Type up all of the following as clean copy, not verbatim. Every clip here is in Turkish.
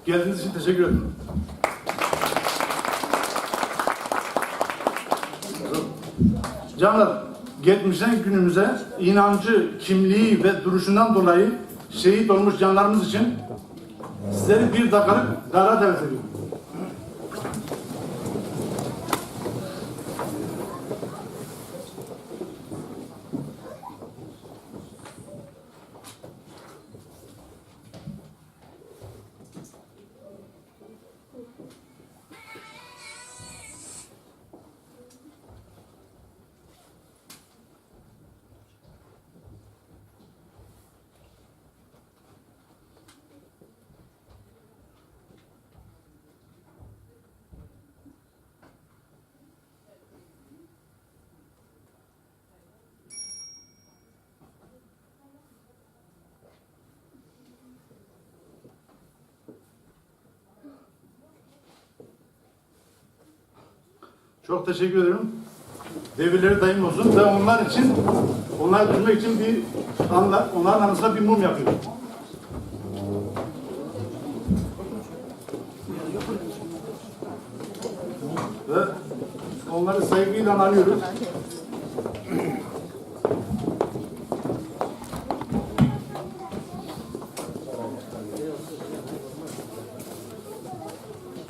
Geldiğiniz için teşekkür ederim. Canlar, geçmişten günümüze inancı, kimliği ve duruşundan dolayı şehit olmuş canlarımız için sizleri bir dakikalık dara davet ediyorum. Çok teşekkür ederim. Devirleri daim olsun ve onlar için, onları düşünmek için bir anla, onların anısına bir mum yapıyorum. Ve onları saygıyla anıyoruz.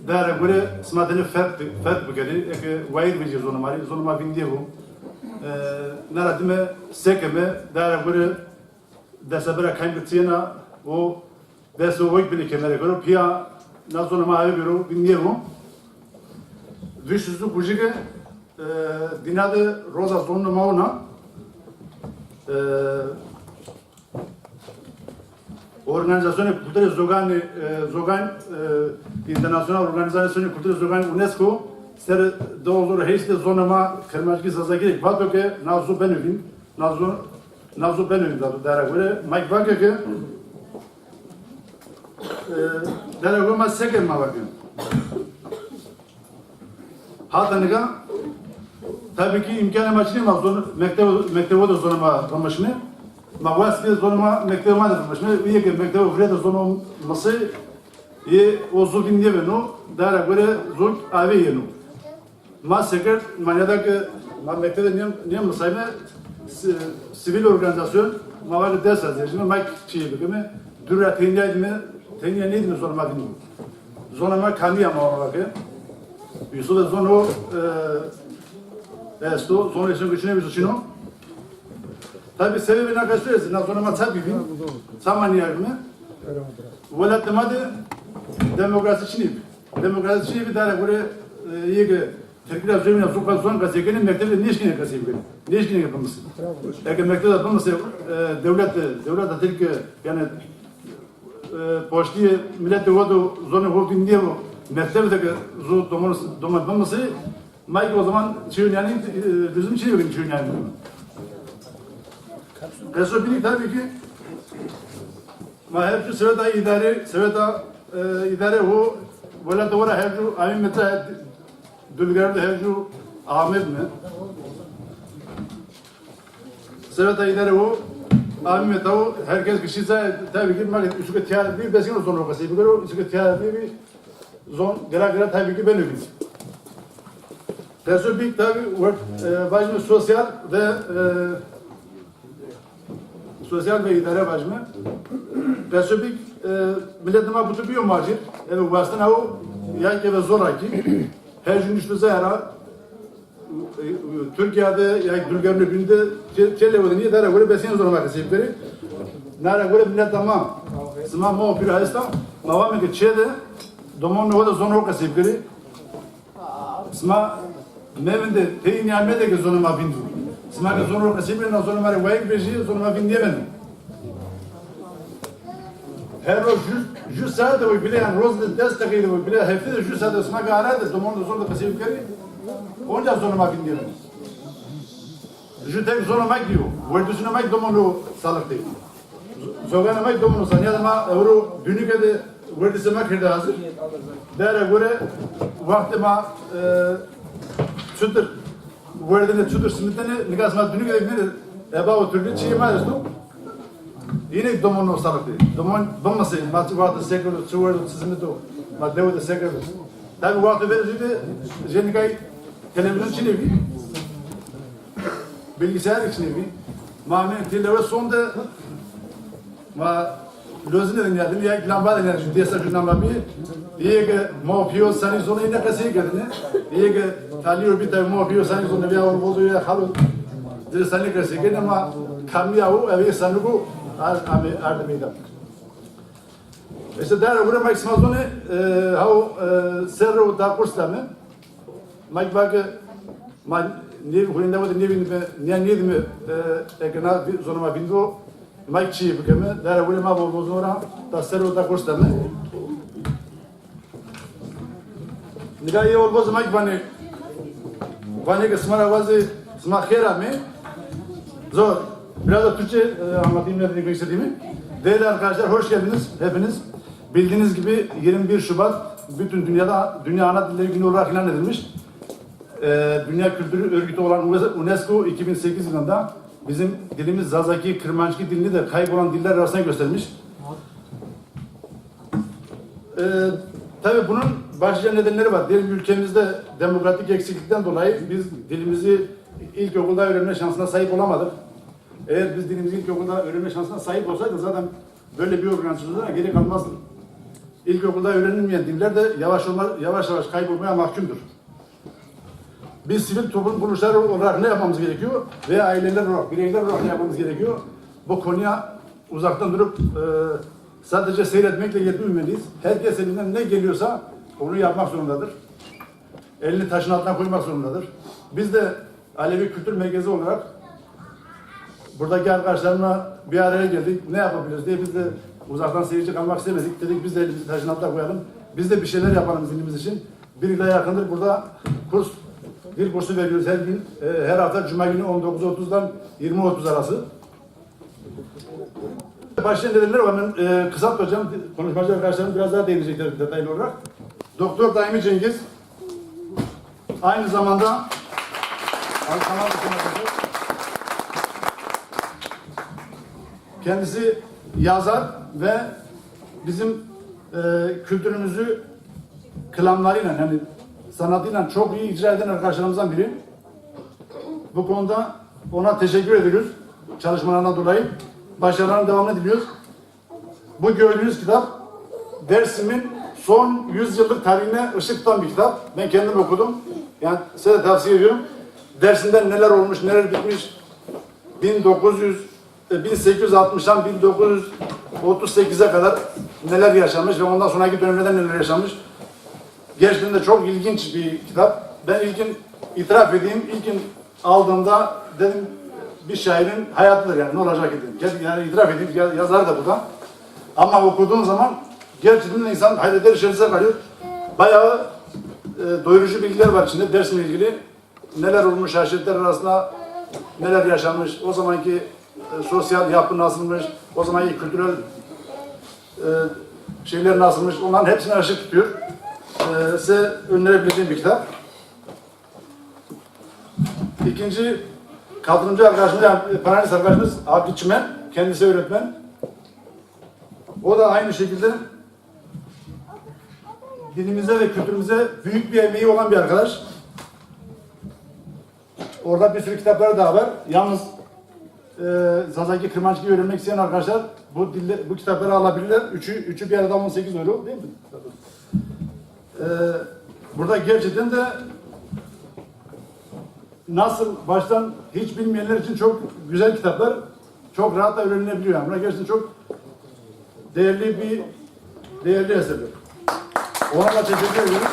Dara göre smadını fet bugeni, wayir bir zonuma bindiğim. Naratime sekeme dara göre desabra kaybettiğine o desovoy bile kemere göre pia nazonuma abi bir bindiğim. Düşüzü kujige dinade roza zonuma ona Organizazione Culturale Zogan Internațional Organizazione Culturale Zogan UNESCO ser două heiste zonama kırmızı sazagi vato ke nazu benuvin da dara göre mai vaga ke dara göre mas seker ma vaga hatanıga tabii ki imkanı maçını ma zon mektebe de zonama ramışını Mağazada zonuma mektebe madem, şimdi iyi ki mektebe vrede zonum nasıl iyi o zulüm diye beno, dara göre zulüm abi yenu. Mas seker manyada ki mektebe niye mesaibe sivil organizasyon mağaza derse, şimdi mak çiğ bakımı dura tenya neydi mi zonuma dinliyor. Zonuma kamiya mağaza ki Yusuf zonu esto zonu için güçlü bir suçino. Tabii sebebini arkadaşlarız. Nazonuma tabii Samanya'yı. Valla temade demokrasi çinip. Demokrasi çinip daha göre iyi ki Türkiye üzerine sokak son gazetenin mektebe ne işine kasayım böyle. Ne işine yapılması. Eğer mektebe yapılması devlet Türkiye yani poştiye millet devodu zonu holding diye mektebedeki zor domatması Mike o zaman yani bizim şey yok yani. Resul tabii ki hepsi Sveta idare o böyle doğru hepsi aynı metre dülgerde hepsi Ahmet mi? Sveta idare o Ahmet o herkes kişiyse tabii ki maalesef üstüne tiyatro bir besin zon olması bir göre üstüne tiyatro bir zon gelen tabii ki ben öyle. Resul tabii başımız sosyal ve sosyal ve idare başımı. Resulbik milletime butu bir macir. Evet vasıtına o yaki ve zoraki. Her gün üstüze yara Türkiye'de yani Bulgar'ın günde çelle o niye dara göre besin zoruma kesipleri. Nara göre milletime sıma mo bir haysta mavame ki çede domon o da zonro kesipleri. Sıma mevinde teyin yamede ki zonuma bindu. Sıma ki zonro kesipleri na zonuma re vayik beji zonuma bindiyemedim. Her roz 100 saat o bile yani roz destekli o bile haftada 100 saat sıma ki aradı domon da zonda kesipleri. Onca zonuma bindiyemedim. Tek zonuma gidiyor. Vardısına mak domonu salık değil. Zogana mak domonu sanya ama euro dünyada vardısına kirde hazır. Dere göre vaktime çudur vardına çudur simitene nikasma dünyada ne eba o türlü çiğ maalesef. Yine domon ustalıktı. Domon nasıl? Matı vardı sekreter, çuvardı sizin de o. Matı devlet sekreter. Tabii vardı verildi. Jenikay televizyon çilevi. Bilgisayar çilevi. Mağmen televizyon sonda ma lozine dinledim ya lamba dinledim. Diyese şu lamba bir. Diye ki muhafiyo sani sonu yine kasaya geldi. Diye ki taliyor bir tane muhafiyo sani sonu bir avul bozuyor ya halı. Diye sani kasaya geldi ama kamyavu evi sani bu ardı meydan. İşte daha buraya maksimasyonu hav serro da kurslama. Mak bak ma ne huyunda mı ne mi ekana zonuma bindu. Mak çiğ bugeme daha buraya ma bozora da serro da kurslama. Nigayı olmaz mak bana kısmına vazı sma khera mi zor. Biraz da Türkçe anlatayım ne demek istediğimi. Değerli arkadaşlar hoş geldiniz hepiniz. Bildiğiniz gibi 21 Şubat bütün Dünya Ana Dilleri Günü olarak ilan edilmiş. Dünya Kültürü Örgütü olan UNESCO 2008 yılında bizim dilimiz Zazaki, Kırmançki dilini de kaybolan diller arasına göstermiş. Tabii bunun başlıca nedenleri var. Diyelim ülkemizde demokratik eksiklikten dolayı biz dilimizi ilkokulda öğrenme şansına sahip olamadık. Eğer biz dilimizi ilkokulda öğrenme şansına sahip olsaydık zaten böyle bir organizasyona gerek kalmazdı. İlkokulda öğrenilmeyen diller de yavaş yavaş kaybolmaya mahkumdur. Biz sivil toplum kuruluşları olarak ne yapmamız gerekiyor? Veya aileler olarak, bireyler olarak ne yapmamız gerekiyor? Bu konuya uzaktan durup sadece seyretmekle yetinmemeliyiz. Herkes elinden ne geliyorsa onu yapmak zorundadır. Elini taşın altına koymak zorundadır. Biz de Alevi Kültür Merkezi olarak buradaki arkadaşlarımla bir araya geldik. Ne yapabiliriz diye biz de uzaktan seyirci kalmak istemedik. Dedik biz de elimizi taşın altına koyalım. Biz de bir şeyler yapalım dilimiz için. Bir yıla yakındır burada dil kursu veriyoruz her gün. Her hafta Cuma günü 19.30'dan 20.30 arası. Başlayan nedenler var. Ben kısaltmayacağım. Konuşmacı arkadaşlarım biraz daha değinecekler detaylı olarak. Doktor Daimi Cengiz aynı zamanda kendisi yazar ve bizim kültürümüzü klamlarıyla yani sanatıyla çok iyi icra eden arkadaşlarımızdan biri. Bu konuda ona teşekkür ediyoruz çalışmalarından dolayı. Başarılarının devamını diliyoruz. Bu gördüğünüz kitap Dersim'in son 100 yıllık tarihine ışık tutan bir kitap. Ben kendim okudum. Yani size de tavsiye ediyorum. Dersim'den neler olmuş, neler bitmiş 1860'dan 1938'e kadar neler yaşanmış ve ondan sonraki dönemlerde neler yaşanmış. Gerçekten de çok ilginç bir kitap. Ben ilkin itiraf edeyim, ilkin aldığımda dedim bir şairin hayatıdır yani ne olacak dedim. Yani itiraf edeyim, yazar da burada. Ama okuduğun zaman gerçekten insan hayretler içerisine kalıyor. Bayağı doyurucu bilgiler var içinde dersimle ilgili. Neler olmuş, şaşırtlar arasında neler yaşanmış, o zamanki sosyal yapı nasılmış, o zamanki kültürel şeyler nasılmış, onların hepsini ışık tutuyor. Size önerebileceğim bir kitap. İkinci katılımcı arkadaşımız, yani panelist arkadaşımız Hakkı Çimen, kendisi öğretmen. O da aynı şekilde dinimize ve kültürümüze büyük bir emeği olan bir arkadaş. Orada bir sürü kitapları daha var. Yalnız Zazaki Kırmançki'yi öğrenmek isteyen arkadaşlar bu kitapları alabilirler. Üçü bir arada 18 euro değil mi? Burada gerçekten de nasıl baştan hiç bilmeyenler için çok güzel kitaplar. Çok rahat da öğrenilebiliyor. Yani. Bunlar gerçekten çok değerli eserler. Ona da teşekkür ediyorum.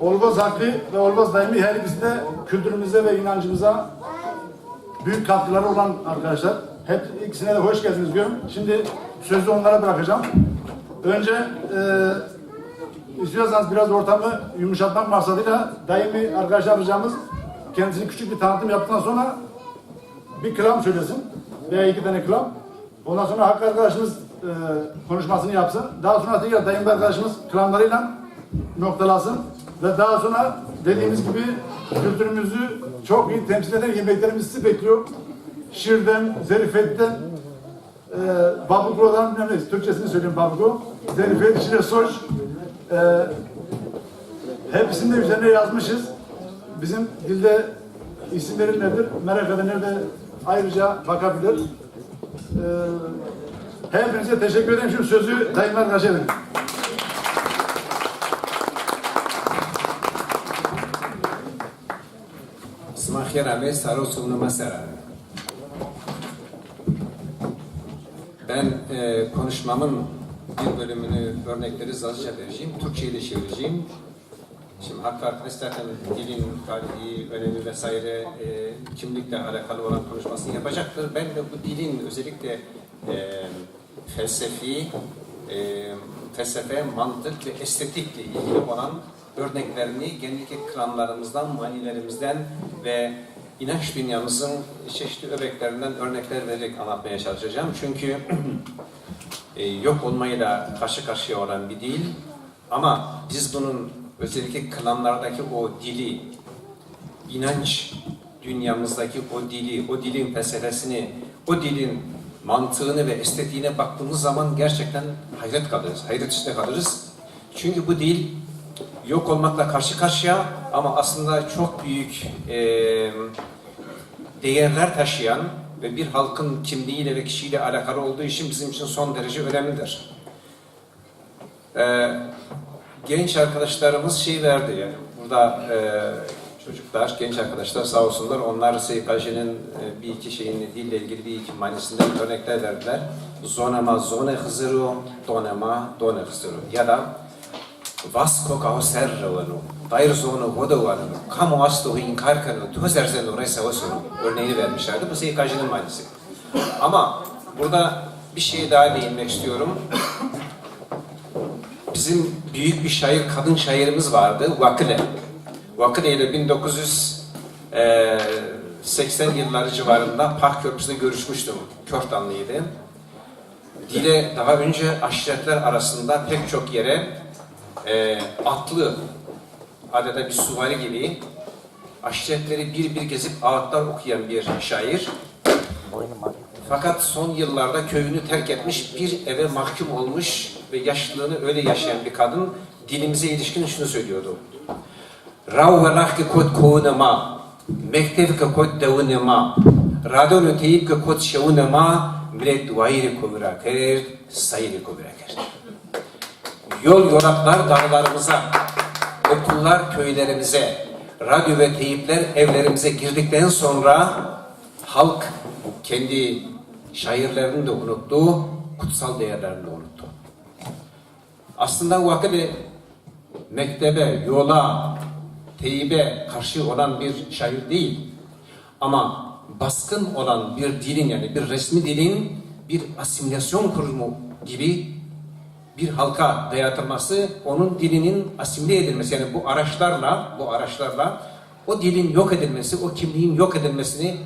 Olmaz Hakkı ve Olmaz Daimi her ikisi de kültürümüze ve inancımıza büyük katkıları olan arkadaşlar. Hep ikisine de hoş geldiniz diyorum. Şimdi sözü onlara bırakacağım. Önce istiyorsanız biraz ortamı yumuşatmak maksadıyla Daimi arkadaşlar ricamız kendisini küçük bir tanıtım yaptıktan sonra bir kelam söylesin veya 2 tane kelam. Ondan sonra Hakkı arkadaşımız konuşmasını yapsın. Daha sonra tekrar Daimi arkadaşımız kelamlarıyla noktalasın ve daha sonra dediğimiz gibi kültürümüzü çok iyi temsil eden yemeklerimiz sizi bekliyor. Şiirden, zerifetten, Babugo'dan, yani Türkçesini söyleyeyim Babugo, Zerifet, Şire Soş, hepsini de üzerine yazmışız. Bizim dilde isimleri nedir? Merak edenler de ayrıca bakabilir. Hepinize teşekkür ederim. Şimdi sözü Tayyip Erdoğan'a verin. Smahyer sarosunu masara. Ben konuşmamın bir bölümünü örnekleri Lazca vereceğim, Türkçe ile çevireceğim. Şimdi Hakkı arkadaş zaten dilin tarihi, önemi vesaire kimlikle alakalı olan konuşmasını yapacaktır. Ben de bu dilin özellikle felsefe, mantık ve estetikle ilgili olan örneklerini genellikle kranlarımızdan, manilerimizden ve inanç dünyamızın çeşitli öbeklerinden örnekler vererek anlatmaya çalışacağım. Çünkü yok olmayla karşı karşıya olan bir dil ama biz bunun özellikle klanlardaki o dili, inanç dünyamızdaki o dili, o dilin felsefesini, o dilin mantığını ve estetiğine baktığımız zaman gerçekten hayret kalırız, hayret içinde kalırız. Çünkü bu dil yok olmakla karşı karşıya ama aslında çok büyük değerler taşıyan ve bir halkın kimliğiyle ve kişiyle alakalı olduğu için bizim için son derece önemlidir. Genç arkadaşlarımız şey verdi yani burada çocuklar, genç arkadaşlar sağ olsunlar onlar SKJ'nin bir iki şeyini dille ilgili bir iki manisinden örnekler verdiler. Zonema zone hızırı, donema done hızırı ya da Vasko kauserrevanu, dair zonu vodavanu, kamu astu inkarkanu, tözerzen resa osunu örneğini vermişlerdi. Bu SKJ'nin manisi. Ama burada bir şeye daha değinmek istiyorum. Bizim büyük bir şair, kadın şairimiz vardı, Vakile. Vakile ile 1980 yılları civarında Park Köprüsü'nde görüşmüştüm. Körtanlıydı. Dile daha önce aşiretler arasında pek çok yere atlı, adeta bir süvari gibi aşiretleri bir bir gezip ağıtlar okuyan bir şair. Fakat son yıllarda köyünü terk etmiş, bir eve mahkum olmuş ve yaşlılığını öyle yaşayan bir kadın dilimize ilişkin şunu söylüyordu. Rav velahke kod kovunema, mektevke kod devunema, radonu teyipke kod şevunema, millet duayri kovuraker, sayri kovuraker. Yol yolaklar dağlarımıza, okullar köylerimize, radyo ve teyipler evlerimize girdikten sonra halk kendi şairlerini de unuttu, kutsal değerlerini de unuttu. Aslında Vakile mektebe, yola, teybe karşı olan bir şair değil. Ama baskın olan bir dilin yani bir resmi dilin bir asimilasyon kurumu gibi bir halka dayatılması, onun dilinin asimile edilmesi yani bu araçlarla o dilin yok edilmesi, o kimliğin yok edilmesini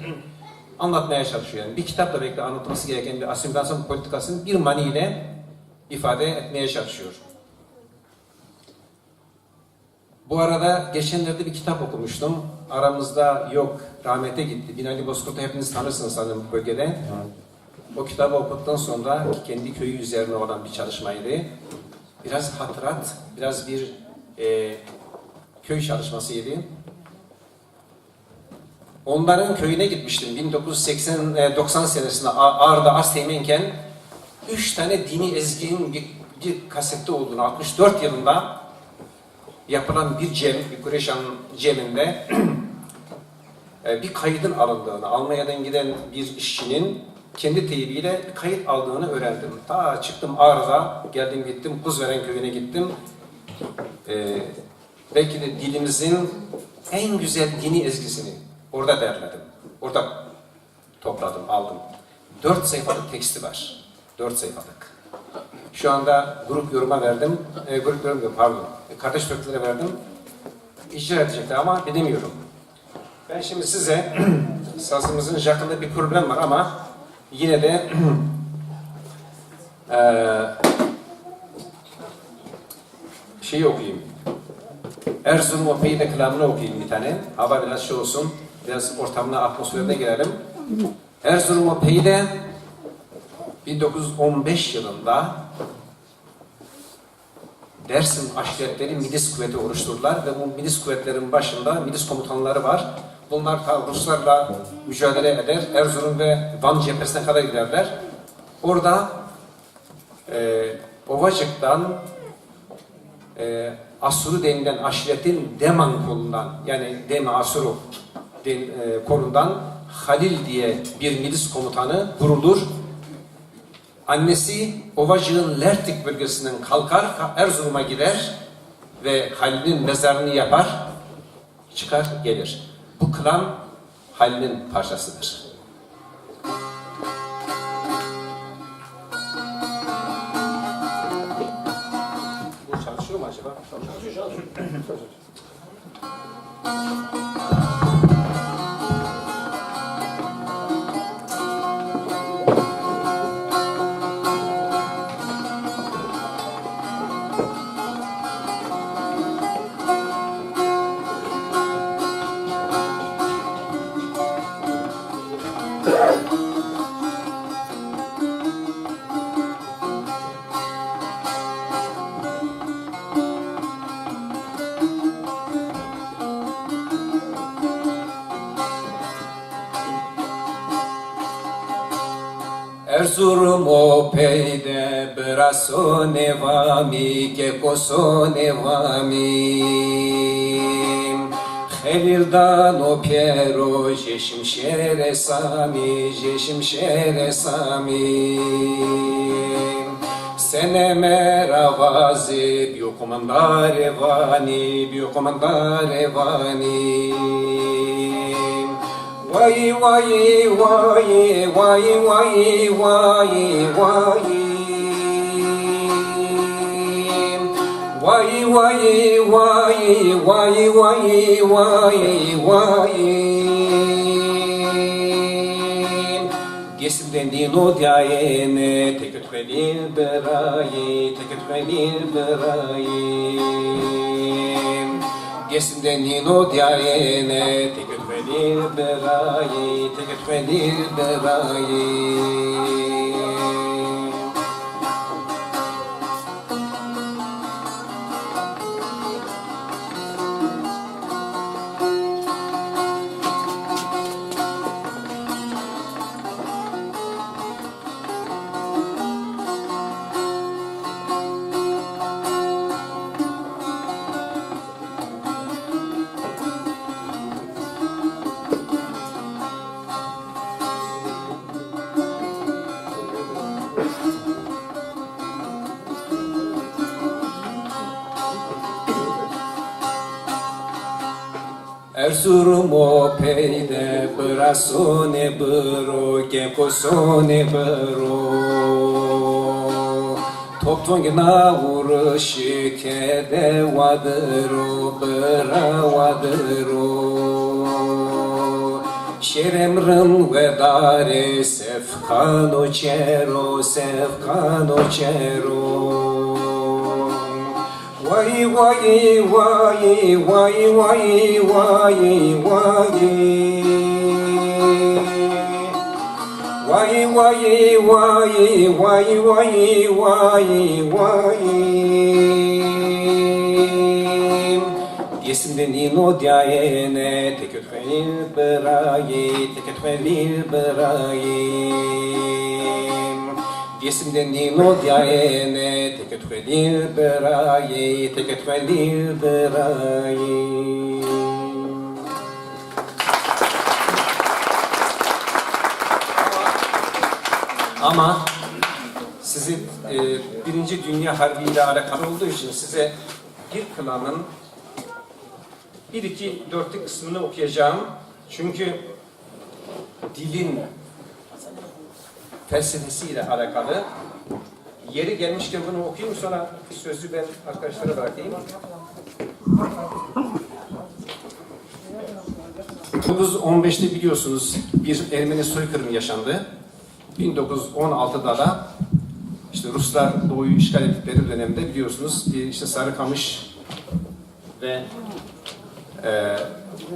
anlatmaya çalışıyor. Yani bir kitapla birlikte anlatılması gereken bir asimilasyon politikasını bir maniyle ifade etmeye çalışıyor. Bu arada geçenlerde bir kitap okumuştum. Aramızda yok, rahmete gitti. Binali Bozkurt'u hepiniz tanırsınız sanırım bu bölgede. O kitabı okuduktan sonra kendi köyü üzerine olan bir çalışmaydı. Biraz hatırat, biraz bir köy çalışmasıydı. Onların köyüne gitmiştim 1980-90 senesinde Ağrı'da Asteğmenken 3 tane dini ezginin bir kasette olduğunu 64 yılında yapılan bir cem, bir Kureyşan'ın ceminde bir kaydın alındığını, Almanya'dan giden bir işçinin kendi teybiyle bir kayıt aldığını öğrendim. Ta çıktım Ağrı'da, geldim gittim, Kuzveren köyüne gittim. Belki de dilimizin en güzel dini ezgisini orada derledim. Orada topladım, aldım. 4 sayfalık teksti var. 4 sayfalık. Şu anda grup yoruma verdim. Kardeş Türklere verdim. İcra edecekler ama bilemiyorum. Ben şimdi size sazımızın jakında bir problem var ama yine de şeyi okuyayım. Erzurum Opey'de kılavını okuyayım bir tane. Hava biraz şey olsun. Biraz ortamına, atmosferine girelim. Erzurum Opey'de 1915 yılında Dersim aşiretleri milis kuvveti oluşturdular ve bu milis kuvvetlerin başında milis komutanları var. Bunlar Ruslarla mücadele eder. Erzurum ve Van cephesine kadar giderler. Orada Ovacık'tan Asuru denilen aşiretin Deman kolundan, yani Dema Asuru kolundan Halil diye bir milis komutanı vurulur. Annesi Ovacık'ın Lertik bölgesinden kalkar, Erzurum'a gider ve Halil'in mezarını yapar, çıkar gelir. Bu klan Halil'in parçasıdır. Bu çalışıyor mu acaba? Çalışıyor. Erzurum Opey'de braso nevami, kekoso nevami. Helildan o piero, jeşim şere sami, jeşim şere sami. Sene meravazi, bio comandare vani, bio comandare vani. Vay vay vay vay vay vay vay. Vay vay vay vay vay vay vay. Gesimden dino diayene teket velil berayi, teket velil berayi. Gesimden dino diayene teket velil berayi, teket velil berayi. Erzurum Opey'de braso ne bro, kekoso ne bro. Toptongna vurışı kede vadro, bra vadro. Şeremrın ve dare sefkano çero, sefkano çero. Vay vay vay vay vay vay vay. Vay vay vay vay vay vay vay. Yesimden ino diayene teket velil berayi, teket velil berayi. Yesimden dino diayene teket velil berayi, teket velil berayi. Ama sizi Birinci Dünya Harbi ile alakalı olduğu için size bir klanın 1-2-4'lük kısmını okuyacağım. Çünkü dilin felsefesiyle alakalı. Yeri gelmişken bunu okuyayım, sonra sözü ben arkadaşlara bırakayım. 1915'te biliyorsunuz bir Ermeni soykırımı yaşandı. 1916'da da işte Ruslar Doğu'yu işgal ettikleri dönemde biliyorsunuz bir işte Sarıkamış ve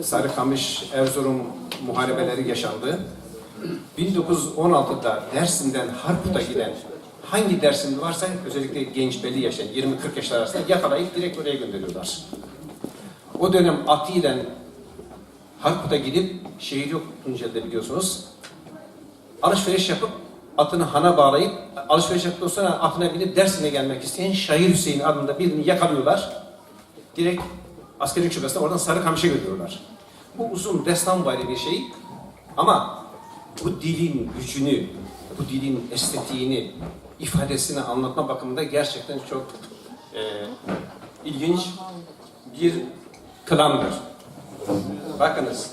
Sarıkamış, Erzurum muharebeleri yaşandı. 1916'da Dersim'den Harput'a giden hangi Dersimli varsa özellikle genç belli yaşayan 20-40 yaşlar arasında yakalayıp direkt oraya gönderiyorlar. O dönem atıyla Harput'a gidip şehir yok Tunceli'de biliyorsunuz. Alışveriş yapıp atını hana bağlayıp alışveriş yaptıktan sonra atına binip Dersim'e gelmek isteyen Şair Hüseyin adında birini yakalıyorlar. Direkt askerlik şubesine oradan Sarıkamış'a götürüyorlar. Bu uzun destanvari bir şey ama bu dilin gücünü, bu dilin estetiğini, ifadesini anlatma bakımında gerçekten çok ilginç bir kılamdır. Bakınız.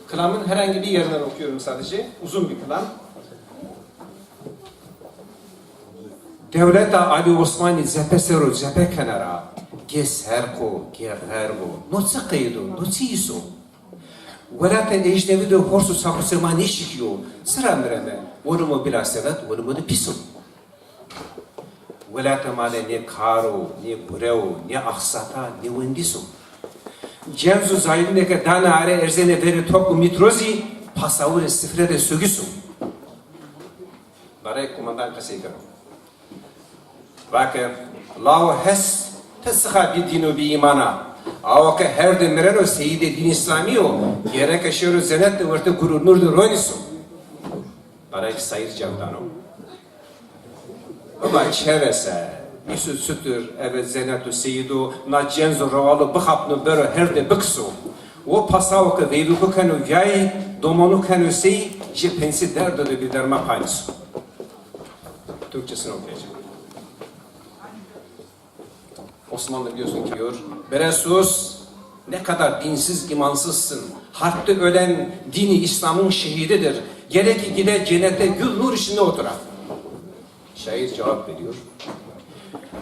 Kılamın herhangi bir yerinden okuyorum sadece. Uzun bir kılam. Devleta Ali Osmani zepesero zepe kenara geserko gerhergo noci kıydu noci iso Velaten ejnevi de horsu sakusema ne şikiyo sıra mireme onumu bila sevet onumu da piso Velaten male ne karo ne bureo ne aksata ne vendiso Cemzu zayidindeki dana are erzene veri toplu mitrozi pasavure sifrede sögüsü Baray kumandan kaseykarım Vakır, Allahu hes tesıha bir dinu bir imana. Avaka her demirero seyide din İslamiyo. Gerek aşırı zenet vırtı gurur nurdu roynisu. Barak sayır cevdano. Ama çevese, Yusuf sütür, evet zenetu seyidu, na cenzo rovalı bıhapnu bero her de bıksu. O pasavaka veyluku kanu yay, domonu kanu sey, jepensi derdo de bir derma paynisu. Türkçesini okuyacağım. Osmanlı biliyorsun ki diyor, Beresus ne kadar dinsiz, imansızsın. Harpte ölen dini İslam'ın şehididir. Gerek ki gide cennette gül nur içinde oturan. Şair cevap veriyor.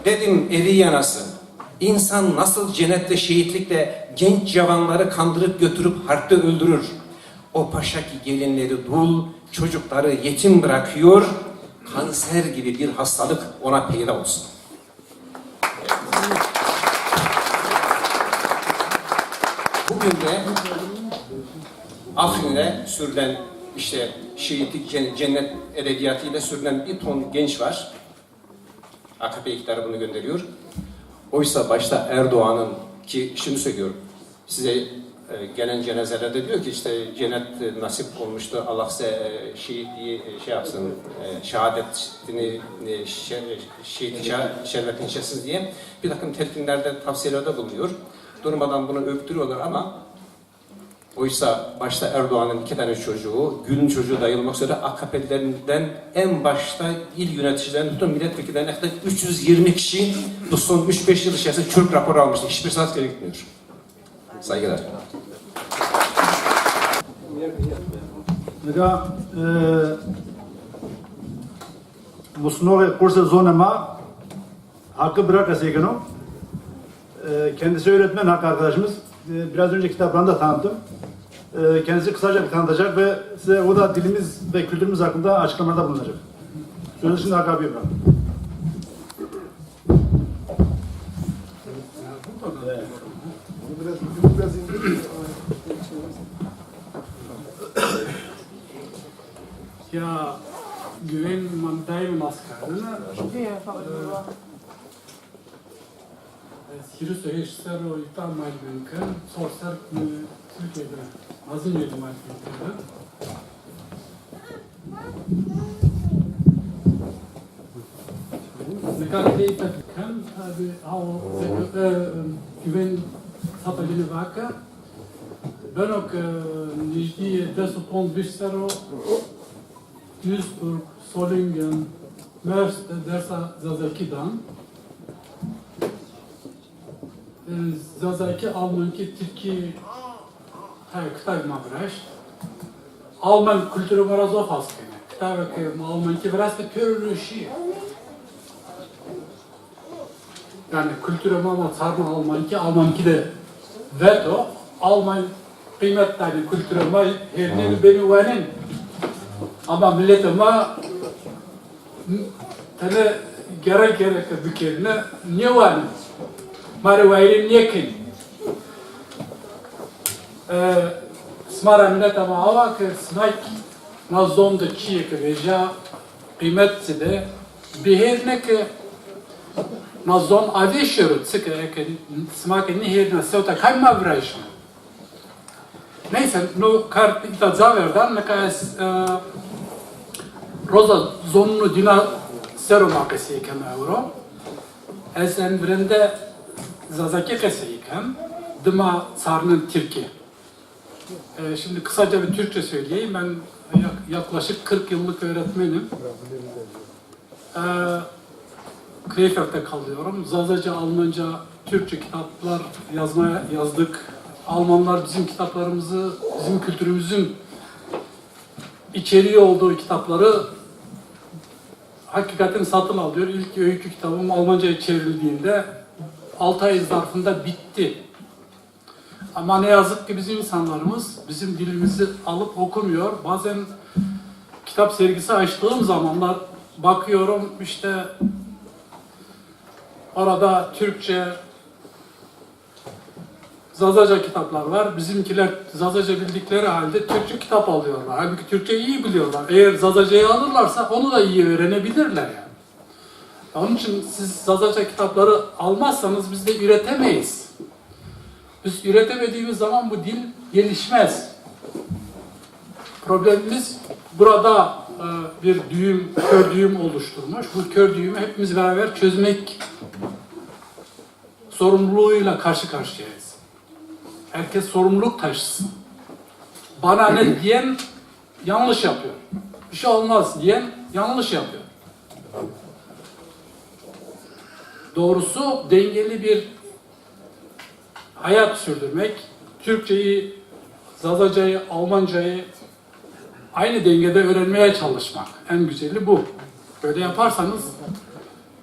Dedim evi yanası, insan nasıl cennette şehitlikle genç cavanları kandırıp götürüp harpte öldürür. O paşa ki gelinleri dul, çocukları yetim bırakıyor, kanser gibi bir hastalık ona peyda olsun. Bugün de Afrin'e sürülen işte şehitlik cennet edebiyatıyla sürülen bir ton genç var. AKP iktidarı bunu gönderiyor. Oysa başta Erdoğan'ın ki şunu söylüyorum size gelen cenazelerde diyor ki işte cennet nasip olmuştu. Allah size şehitliği şey yapsın, şehadetini şervetini içersiniz diye bir takım telkinlerde tavsiyelerde bulunuyor. Durmadan bunu öptürüyorlar ama oysa başta Erdoğan'ın 2 tane çocuğu, Gül'ün çocuğu dayılmak üzere AKP'lilerinden en başta il yöneticilerinden tutun milletvekillerinden 320 kişi bu son 3-5 yıl içerisinde çürük raporu almıştı. Hiçbir saat gerekmiyor. Saygılar. Nega Musnove kursa zonema hakkı bırak asayıkano. Kendisi öğretmen Hakkı arkadaşımız. Biraz önce kitaplarını da tanıttım. Kendisi kısaca bir tanıtacak ve size o da dilimiz ve kültürümüz hakkında açıklamalarda bulunacak. Sözü şimdi Hakkı abiye bırak. Ja, güven mantayım maskarına. Sirus eşler o ita malbünken sorsar Türkiye'de azın yedi malbünken. Ne kadar değil tabiken abi o güven sapacını vaka. Ben o nijdi desupon düşsero Duisburg, Solingen, Mörs dersa Zazaki'dan Zazaki Almanki Türkiye Kıtay Mabraş Alman kültürü var az o faskene Kıtay Almanki biraz da körülüşü yani kültürü ama sarma Almanki de veto Alman kıymetli kültürü var her beni verin Ama millet ama tane gerek bükerine niye var? Mari vayrin niye kin? Smara millet ama hava ki snak nazom da çiğ ki veja kıymet de biher ne ki nazom aveşerut sıkı ki smak ne her nasıl ta kayma vrajma. Neyse, no kart ita zaverdan neka roza zonunu dina seruma keseyken euro. Esen vrende zazaki keseyken dıma sarının Türkiye. Şimdi kısaca bir Türkçe söyleyeyim. Ben yaklaşık 40 yıllık öğretmenim. Krefeld kalıyorum. Zazaca, Almanca, Türkçe kitaplar yazdık. Almanlar bizim kitaplarımızı, bizim kültürümüzün içeriği olduğu kitapları hakikaten satın alıyor. İlk öykü kitabım Almanca'ya çevrildiğinde 6 ay zarfında bitti. Ama ne yazık ki bizim insanlarımız bizim dilimizi alıp okumuyor. Bazen kitap sergisi açtığım zamanlar bakıyorum işte orada Türkçe, Zazaca kitaplar var. Bizimkiler Zazaca bildikleri halde Türkçe kitap alıyorlar. Halbuki Türkçe iyi biliyorlar. Eğer Zazaca'yı alırlarsa onu da iyi öğrenebilirler yani. Onun için siz Zazaca kitapları almazsanız biz de üretemeyiz. Biz üretemediğimiz zaman bu dil gelişmez. Problemimiz burada bir düğüm, kör düğüm oluşturmuş. Bu kör düğümü hepimiz beraber çözmek sorumluluğuyla karşı karşıyayız. Herkes sorumluluk taşısın. Bana ne diyen yanlış yapıyor. Bir şey olmaz diyen yanlış yapıyor. Doğrusu dengeli bir hayat sürdürmek, Türkçeyi, Zazacayı, Almancayı aynı dengede öğrenmeye çalışmak. En güzeli bu. Böyle yaparsanız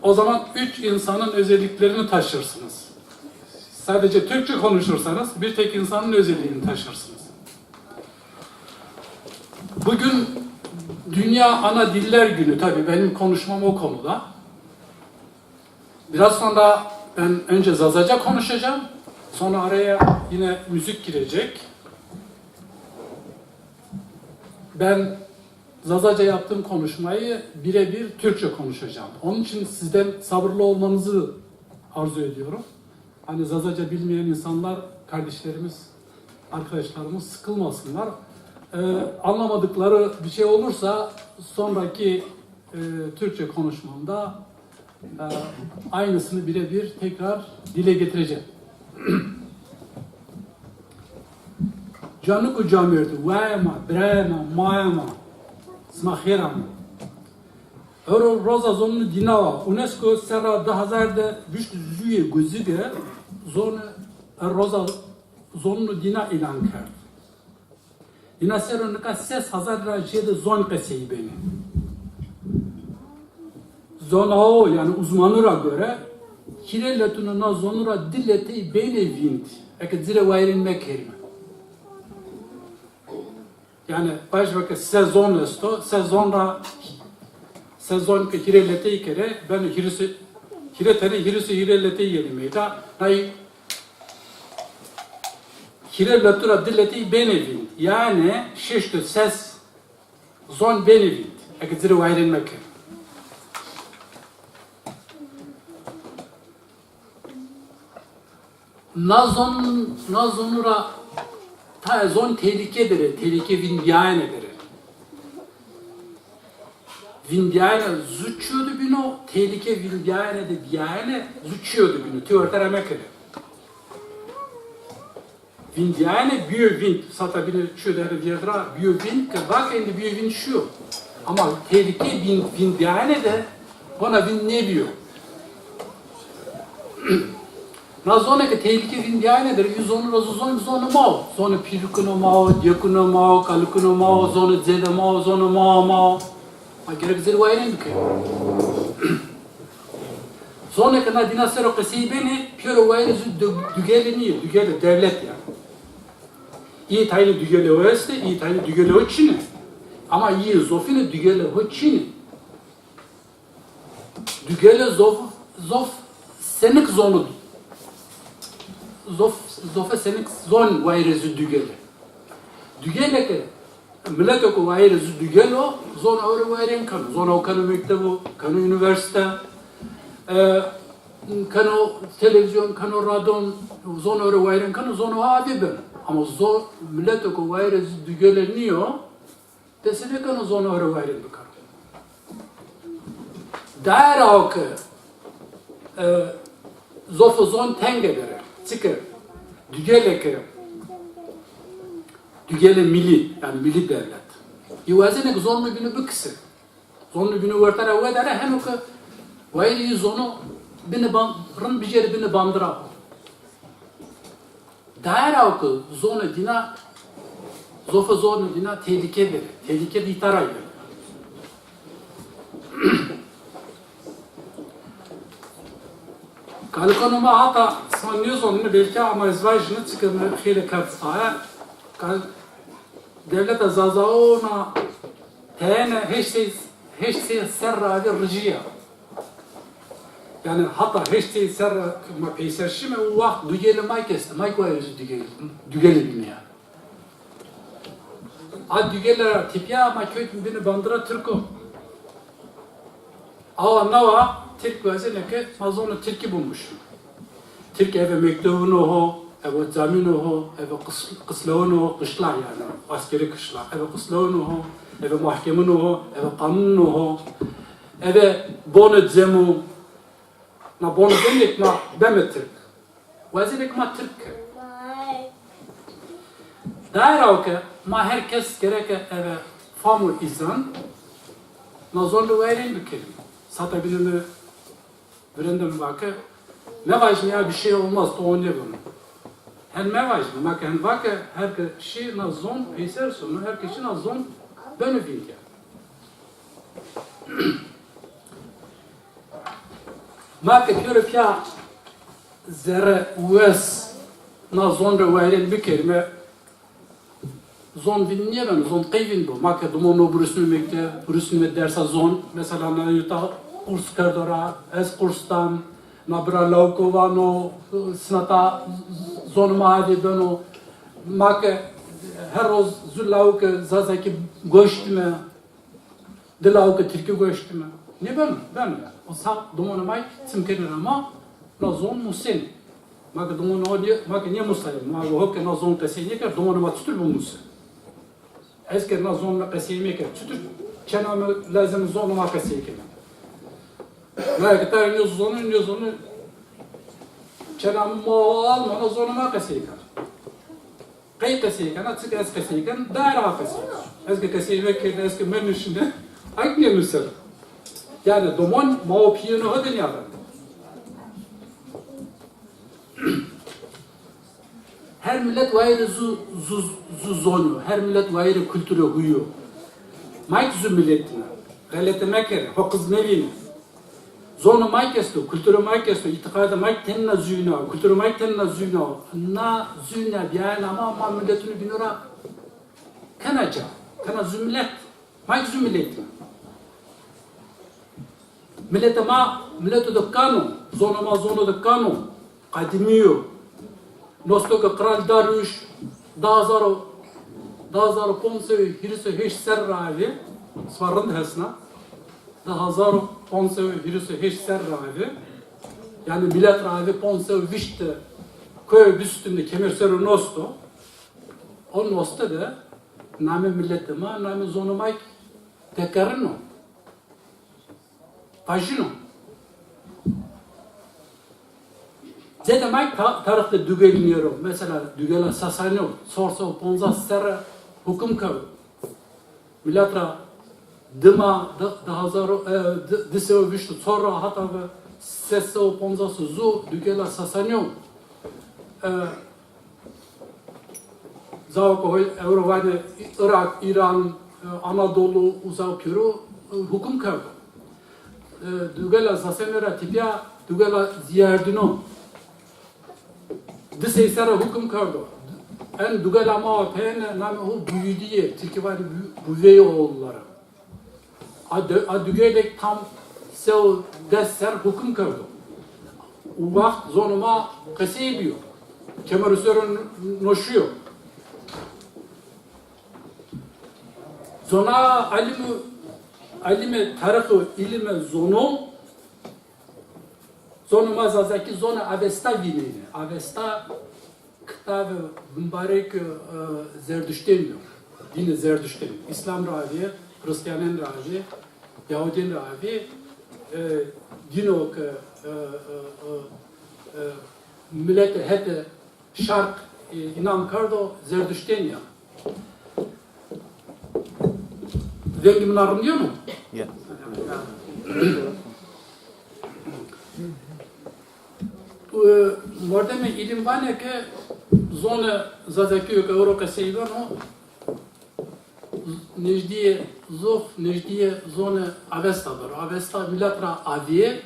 o zaman 3 insanın özelliklerini taşırsınız. Sadece Türkçe konuşursanız bir tek insanın özelliğini taşırsınız. Bugün Dünya Ana Diller Günü. Tabii benim konuşmam o konuda. Biraz sonra ben önce Zazaca konuşacağım. Sonra araya yine müzik girecek. Ben Zazaca yaptığım konuşmayı birebir Türkçe konuşacağım. Onun için sizden sabırlı olmanızı arzu ediyorum. Hani Zazaca bilmeyen insanlar, kardeşlerimiz, arkadaşlarımız sıkılmasınlar. Anlamadıkları bir şey olursa sonraki Türkçe konuşmamda aynısını birebir tekrar dile getireceğim. Canı kucağımırdı. Vayma, brema, mayma, smakhirama. Roza zonunu dinava. UNESCO sera 2023 gözüge zonu roza zonunu dina ilan kard. Dina sera nika 3000 zon keseyi beni. Zona o yani uzmanlara göre kireletuna zonura dilleti beni vint. Eket zile vayrin mekherime. Yani başvaka sezon esto, sezon ke hirelete kere ben hirelete yelimeyda nay hireletura dilleti benevin yani şeşte ses zon benevin ekziri vayrin mekke nazonura ta zon tehlikedir, tehlike vindiyane. Vindiyane zuçuyordu bino, tehlike vindiyane de diyane zuçuyordu bino, tüörtere mekere. Vindiyane büyü vind, sata bine şu derdi diyedra, büyü vind, bak endi büyü vind şu. Ama tehlike vindiyane de bana vind ne diyor? Na zone ke tehlike vindiyanedir. Zonu mao. Zonu pirikuno mao, diakuno mao, kalukuno mao, zonu zede mao, zonu mao. Ma gerek zil vayren ki. Zone ke na dinasero kesiyi beni piyoro vayren dügeli niye? Dügeli devlet yani. İyi taylı dügeli oeste, iyi taylı dügeli o Çin'e. Ama iyi zofini dügele hoçini. Dügele zof senik zonu. Zofe senik zon vayrezi dügele. Dügele ke millet oku vayrezi dügele o zon öyle vayren kanu. Zon o kanu mektebu, kanu üniversite, kanu televizyon, kanu radyon, zon öyle vayren kanu, zon o adi ben. Ama zon millet oku vayrezi dügele niyo? Desene kanu zon öyle vayren kanu. Dair oku zofu zon tengelere, çıkır. Dügele ke dügele milli, yani milli devlet. Yuvazene zonlu günü bükse. Zonlu günü vartara uvedara hem oku vayri zonu bini rın bijeri bini bandıra. Dair oku zonu dina zofu zonu dina tehlike verir. Tehlike ditara verir. Kalkonuma hatta sanıyoruz onu belki ama izvajını çıkımı xile kapsaya. Devlet azazaona tene hiç şey serra ve rıcıya. Yani hatta hiç şey serra ma peyserşi mi o vakt dügeli may kesti. May koyuyoruz dügeli bini yani. Ad dügeler tipya ama köytün bini bandıra Türk'ü. Ava nava Türk vazine ke mazonu Türk'ü bulmuşum. Türk eve mektubunu ho, eve zaminu ho, eve kıslavunu ho, kışla yani askeri kışla. Eve kıslavunu ho, eve mahkemunu ho, eve kanunu ho, eve bonu zemu. Na bonu demek ma deme Türk. Vazine ma Türk. Dair ke ma herkes gereke eve famu izan. Na zorlu verin bir kelime. Satabilirli birinde bakı ne var ya bir şey olmaz da onu bunu. Hem ne var mı? Bak hem bakı her şey na zon eser sonu her kişi na zon benefit ya. Bakı körüp ya zerre uves na zon da verin bir kelime zon dinliyor ben zon kıyvin bu. Bakı dumonu burusunu mekte burusunu dersa zon mesela na yuta kurs kardora es kurstan nabra laukovano snata zon maadi beno make her roz zulauke zazaki goştme dilauke Türkü goştme ne ben o sa dumonu may simkener ama na zon musin make dumonu odi make ne musayım ma hokke na zon kasini ke dumonu ma tutul bu musin esker na zon kasini ke tutul çenamı lazım zon ma kasini ke belki de zonu çenam mal mana zonuma kasıykan. Kay kasıykan atık es kasıykan daira kasıykan. Eski kasıykan eski menüşünde aynı mesela. Yani domon mao piyano hodin yalan. Her millet vayrı zonu, her millet vayrı kültürü huyu. Mayk zu milletine, galete mekere, hokuz nevine. Zonu may kesto, kültürü may kesto, itikadı may tenna züna, kültürü may tenna züna, na züna yani ama milletini binura kanaca, kana zümlet, may zümlet. Millete de kanu, zonu de kanu, kadimiyo, nostoga kral Dariush, dazaro ponse hirse hiç serravi, svarrand hesna. Da hazaro ponsev virüsü hiç serravi. Yani millet ravi ponsev vişte köy büstünde kemerseru nosto. O nosto da name milletema, name zonumayk tekarino. Fajino. Zede mayk tarafta dügeliniyorum. Mesela dügela sasanyo, sorsa ponza serra hukum kav. Millet ravi Dima da hazaro diseo viştu sonra hatta ve seseo ponzası zu dügela sasanyo zavko Eurovane Irak İran Anadolu uzav pürü hukum kav dügela sasanera tipya dügela ziyardino disey sara hukum kav en dugalama peyne nam o büyüdiye tilki var büvey oğulları. A dügelek tam sev deser hukum kırdı. O vakt zonuma kese ediyor. Kemer sörün noşuyor. Zona alime tarafı ilime zonuma zazaki zona avesta vinini. Avesta kitabı mübarek Zerdüşt'ten diyor. Dini Zerdüşt'ten. İslam ravi, Hristiyanın ravi, Yahudin ravi, din o ki millete hep şark inan kardo Zerdüşt'ten ya. Zengimin arınıyor mu? Yeah. Mordeme ilim var ki zona zazaki yok Avrupa seydan o nejdiye zof nejdiye zona avestadır. Avesta milatra aviye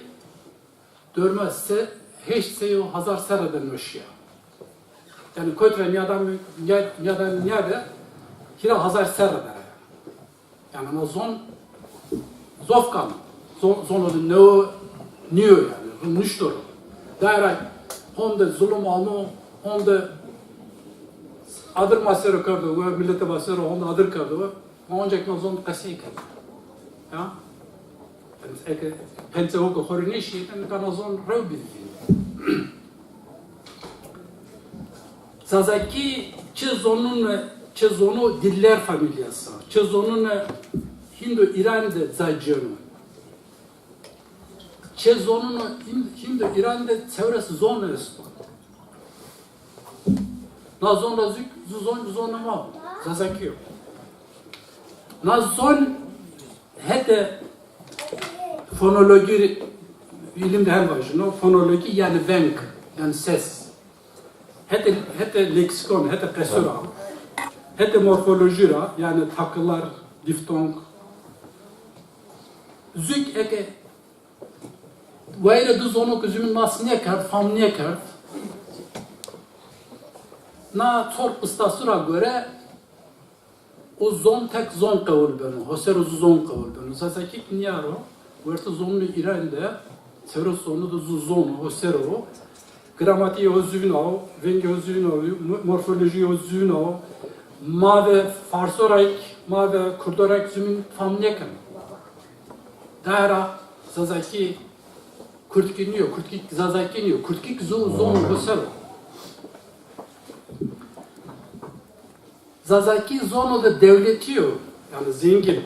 dörmezse hiç seyo hazar seradan noşya. Yani koytra niyadan niyade hira hazar serada. Yani o zofkan zonun ne yani nüştur. Daira honda zulüm alma honda adır masero kardı ve millete masero honda adır kardı. Ancak o zon kasih kardı. Ya. Yani pense o korini şey yani kan o zon rövbi. Sazaki çezonu diller familyası. Çezonun Hindu İran'da zacını. Çezonun Hindu İran'da çevresi zonu esto. Na zon razük zon ama zazaki yok. Na zon hede fonoloji ilimde her var. Fonoloji yani venk yani ses. Hete leksikon, hete pesura. Hete morfolojira yani takılar, diftong. Zük eke Vayre düz onu kızımın mas niye kart, fam niye kart. Na çorp istasura göre o zon tek zon kavul benu, hoseru zon kavul benu. Sasakik niyaro, verte zonlu İran'da, seru sonu da zonu, hoseru. Gramatiği özüvino, vengi özüvino, morfoloji özüvino, mave farsorak, mave kurdorak zümün famnekan. Daira zazaki kurtkiniyor, kurtkik zazakiniyor, kurtkik zon hoseru. Zazaki zonu da devletiyor, yani zengin.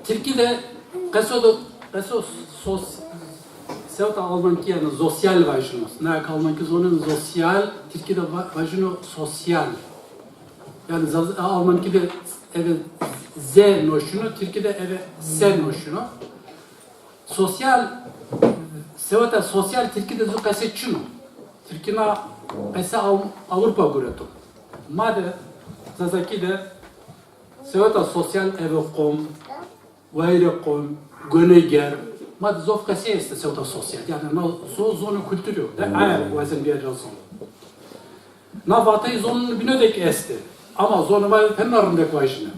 Türkiye'de Sevta Almanki yani sosyal vajnos. Ne Almanki zonun sosyal, Türkiye'de vajno sosyal. Yani Almanki'de evet Z noşunu, Türkiye'de evet S noşunu. Sosyal, Sevta sosyal Türkiye'de zukasetçino. Türkiye'de pese Avrupa gureto. Made Zazaki'de Sevta sosyal evekom, vayrekom, göneger. Mad zov kase este sevta sosyal. Yani na zonu kültürü yok. Ayar vazen bir yazın. Na vatay zonunu binodek este. Ama zonu var penarındaki vajine.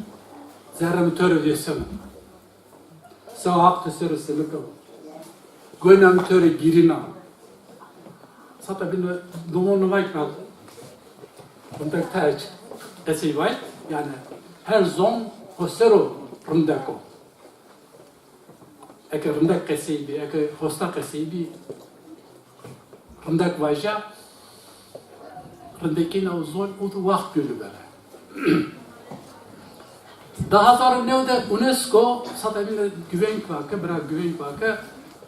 Zerremi törü diyesem. Sağ haktı sırası lükam. Gönemi törü girina. Sata bine dumonu vayknal. Bundak tercih. Kase vay. Yani her zon hosero rındako. Eke rındak kesebi, eke hosta kesebi, rındak vaja, rındakine o zon o vakt gölü böyle. Daha sonra ne de UNESCO satabinde güvenlik vakı, bırak güvenlik vakı,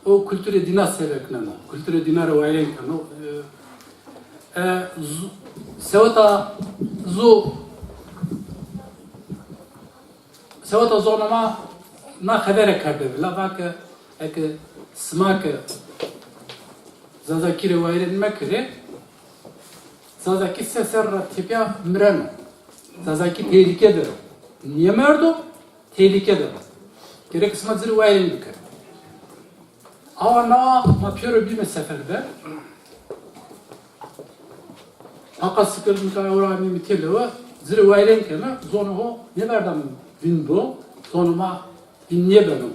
o kültüre dinar seleknen o, kültüre dinar vayrenken o. Sevata zonama na habere kardevi, la vakı eke smakı zazakiri vayrenmekiri, zazaki seserra tipya mreno, zazaki tehlikedir. Niye merdo? Tehlikedir. Gerek smakziri vayrenmekiri. Ama na mapyoro bir meseferde, Hakas sıkır mükay orami miteli ve zırı vayren keme zonu ho ne verdim bin bu zonuma dinle benim.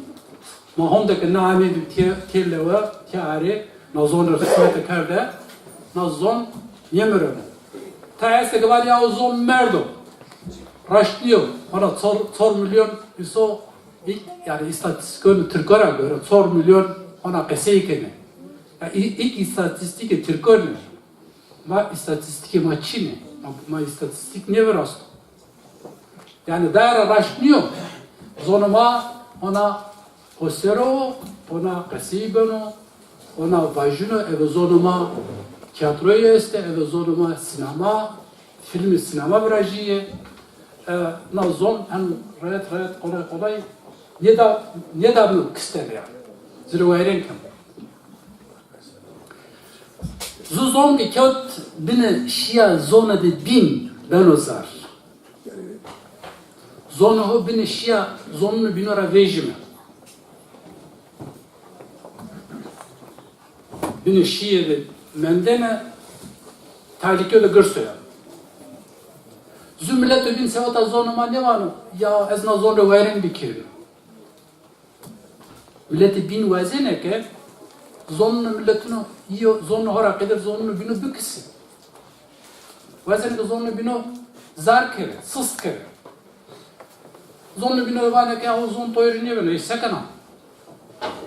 Ma hondaki nami telle ve tiari na zonu kısmete kerde na zon yemirem. Ta ese gvar ya o zon merdo. Raşlıyor. Ona 4 milyon iso yani istatistikonu Türklara göre 4 milyon ona keseyken. İlk istatistik Türkler. Ma istatistik maçını. Ma istatistik ne var aslında? Yani daire raşlıyor. Zonuma ona Osero, ona kasibeno, ona vajino, eve zonuma tiyatroya este, eve zonuma sinema, filmi sinema vrajiye, na zon en rayet kolay ne da bunu kıster yani. Zirvayren kem. Zu zon ki kağıt bine şia zona de bin benozar. Zonu ho bine şia zonunu binora vejime. Bine şia de mendene tehlike de gırsoya. Zümrüt bin sevata zonuma ne var? Ya ezna zonu vayren bikirim. Milleti bin vazene ke zonunu milletini yiyor, zonunu hora kadar zonunu binu büküsü. Vazene ke zonunu binu zar kere, sıst kere. Zonunu binu vane ke o zon toyru ne binu, sekana.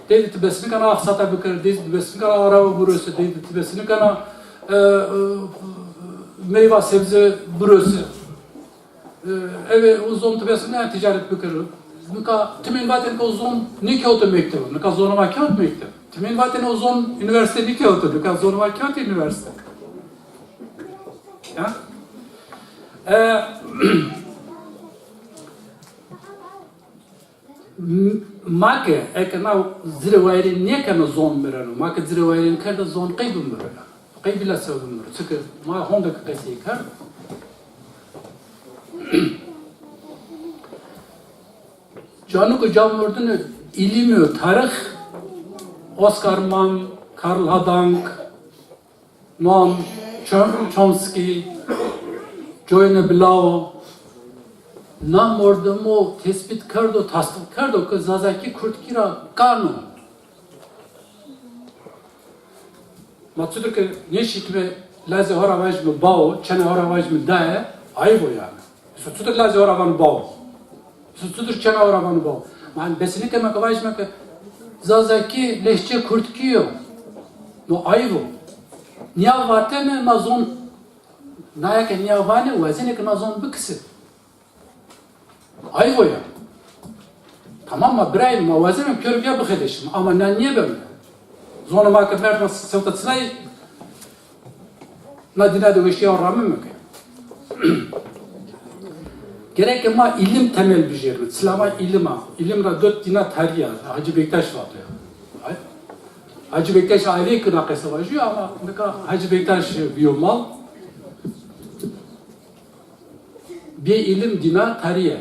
Dedi tibesini kana aksata bükür, dedi tibesini kana araba burası, dedi tibesini kana meyve sebze burası. Evet, o zon tibesini ticaret bükür. Nika timin vaten ko zon ne kağıt mektebi, nika zonuma kağıt mektebi. Timin vaten o zon üniversite ne kağıt, nika zonuma kağıt üniversite. Ya? Make ekna zirvayrin ne kana zon merano, make zirvayrin kada zon kaybım merano. Kaybıyla sevdim merano. Çünkü ma honda kaysi kar. Canı camurdunu ilimi, tarih, Oscar Mann, Karl Hadank, Noam Chomsky, Joyne Blau, nam ordumu tespit kardo, tasdik kardo ki zazaki kurtkira kanun. Maksudur ki ne şikme laze horavaj mı bao, çene horavaj mı daye, ayıp o yani. Sutudur laze horavan bao. Sutudur çene horavan bao. Man besini kemek horavaj mı ki zazaki lehçe kurtkiyo. No ayıp o. Niya vatene nazon, naya ke niya vane vazine ke nazon bıksı. Ayıp o yani. Tamam mı? Birayim ma vazine körüm ya bıkıdeşim. Ama niye böyle? Zonu makı vermez sevtatsınay nadine de vişya ramı mı ki? Gerek ama ilim temel bir şey. İslam'a ilimra 4 dina tarihi Hacı Bektaş vardı ya. Hacı Bektaş aile kına savaşıyor ama Hacı Bektaş biyomal bir ilim dina tarihi ya.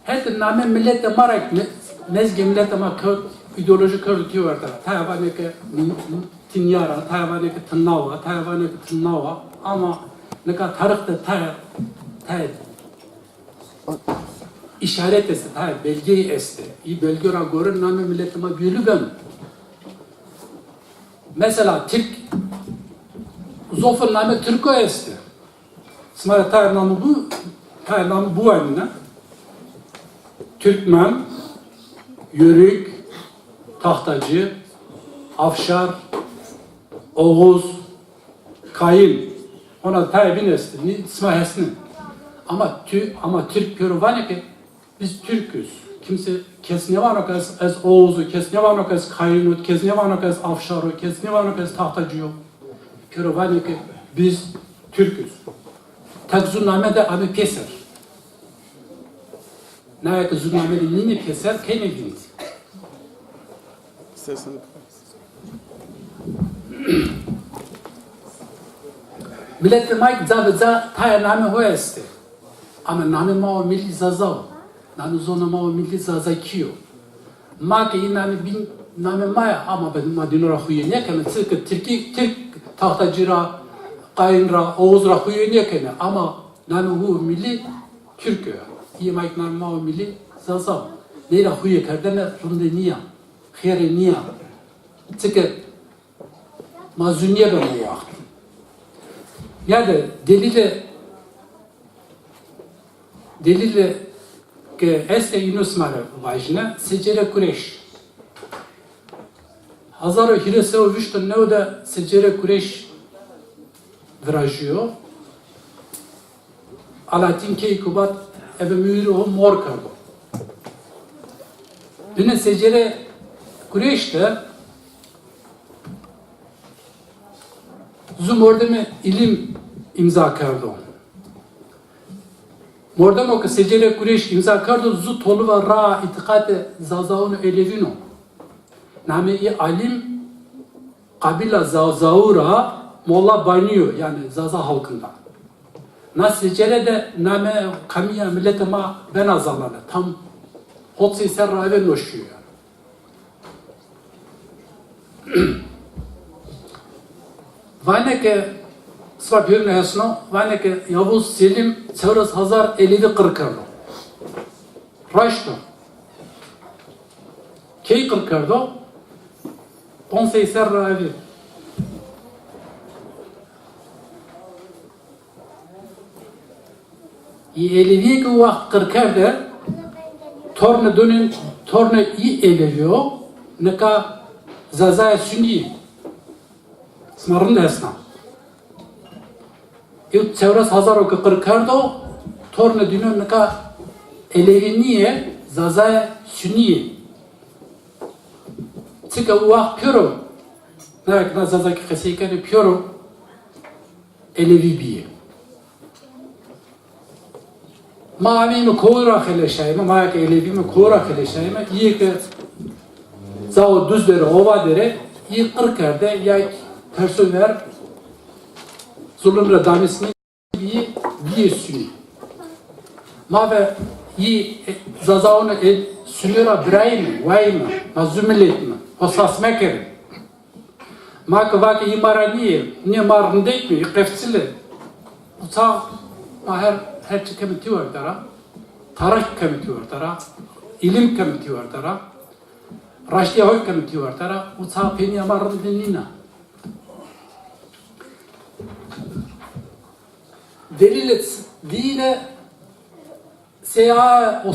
Her name millete marak mezge millete ma ideoloji körlüğü var da. Tayvan'ı ki tinyara, Tayvan'ı ki tınava, ama ne kadar tarihte işaret esti, belgeyi esti. İyi belge olarak görün name millete ma büyülü ben. Mesela Türk Zofun name Türko esti. Smara Tayr namı bu aynı. Türkmen, Yörük, Tahtacı, Afşar, Oğuz, Kayın. Ona taybin esti, İsmail'sini. Ama Türk körü var ki biz Türk'üz. Kimse kesne var ez Oğuz'u, kesne var ez Kayın'u, kesne var ez Afşar'u, kesne var ez Tahtacı'yu. Körü var ki biz Türk'üz. Takzunname abi keser. Naya ki zurname de nini keser, kene giniz. Millete maik za taya name ho este. Ama name mao milli zazav. Name zona mao milli zazakiyo. ma ke inami bin name maya ama ben madinora huye ne keme Türk tahtacıra kayınra Oğuzra huye ne keme ama name hu milli Türk iyi mayk name ma milli zaza nera huye kardene runde niya khere niya Çünkü mazuniye ben o vakit. Yani delile ke este Yunus mare vajne secere Kureş. Hazaro hireseo vişto neuda secere Kureş vrajıyor. Alatin kei kubat ebe mühür o mor kargo. Dine secere Kureş'te Mordeme ilim imza kardo. Mordemo ke secere Kureş imza kardo zu tolu ve ra itikate zazaunu elevino. Name-i alim kabila zazaura molla banıyor yani zaza halkında. Na secere de name kamiya milletema ben azalane tam hotsi serra ve noşuyor. Vaneke sva bürne hasno vaneke Yavuz Selim çevres hazar elidi kırkardo. Raşto. Key kırkardo. Ponsey serra evi. Eleviye ki vakt kırkardo torne dönün torne iyi eleviyor neka zazaya sünni. Smarın da esna. Çevres hazar o kırkardo torne dönün neka eleviniye zazaya sünni. Çünkü o vakt piyoro ne zazaya kısıykani piyoro elevi biye. Mavimi koğra kheleşayma, maak elevimi koğra kheleşayma, iyi ki zao düzleri ova dere, iyi kırkerde ya personer zulümle damisini bir sünni. Mave iyi zazaonu sünira biraymi, vaymi, mazümületmi, osasmekeri. Maak vaki imaraniye, niye marındayk mi, iqeftsili. Uça her komite var dara, tarih komite var dara, ilim komite var dara, raştiya hoy komite var dara, uça peni amarın denina. Delilet dine seyahat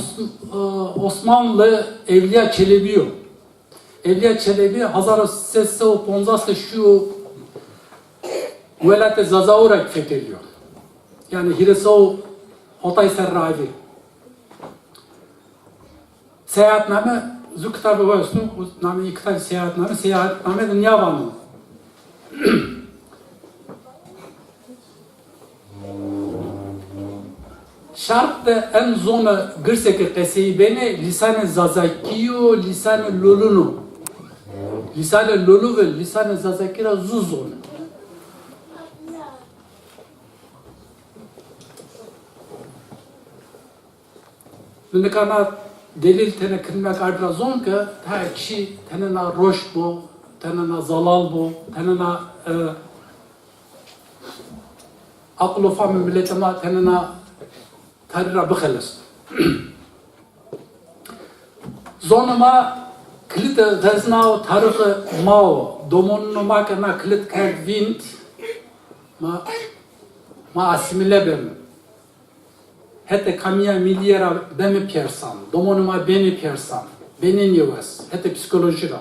Osmanlı Evliya Çelebi'yo. Evliya Çelebi Hazar sesse o ponzası şu velate zazaura fethediyor. Yani Hiresao Hatay Serravi. Seyahatname zu kitabı var üstü. Name iki seyahatname. Seyahatname de Niyavanlı. Şart da en zona girsek qesibene lisan-ı zazakiyo, lisan-ı lulunu. Lisan-ı lulu ve lisan-ı zazakira zu zona. Nükana delil tene kılmak ardrazon ki ta kişi tenena roş bu, tenena zalal bu, tenena aklı fahmi milletema tenena tarira bıkheles. Zonuma kilit gaznao tarıkı mao domonuma kana kilit kerdvint ma asimile bem. Hete kamiya milyara bemi piersam, domonuma beni piersam, beni niyevas, hete psikolojira.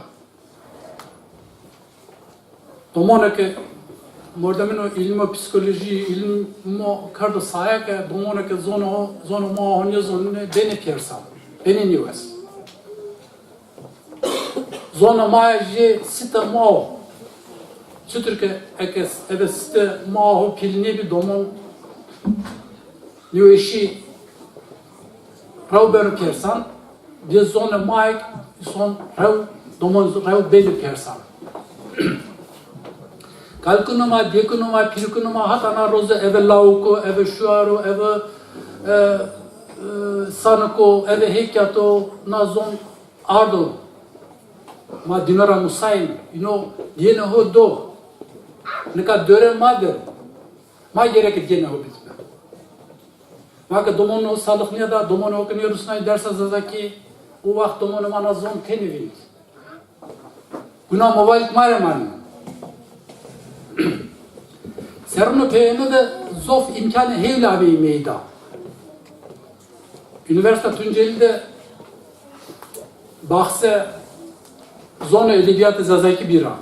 Domonake mordamin o ilmo psikoloji, ilmo kardo sayake, domonake zono mo honye zonne beni piersam, beni niyevas. Zono maaje sita mo, sütürke ekes eve sita mo ho pilne bir domon Nioeshi Rau persan, de zona Mike son Rau domon Rau beni persan. Kalkunuma, dekunuma, pirkunuma hatana roza eve lauko, eve şuaro, eve sanko, eve hekyato, nazon ardo Ma dinara musayin, yine ho do. Nika döre madır. Ma gerek yine ho bitme. Ma ka domonu salıklıya da domonu okunuyoruz na dersa zazaki o vakit domonu mana zon tenivin. Buna mobil mareman. Serunu peyne de zof imkanı hevla bey meyda. Üniversite Tunceli'de bahse zona edebiyatı zazaki bir an.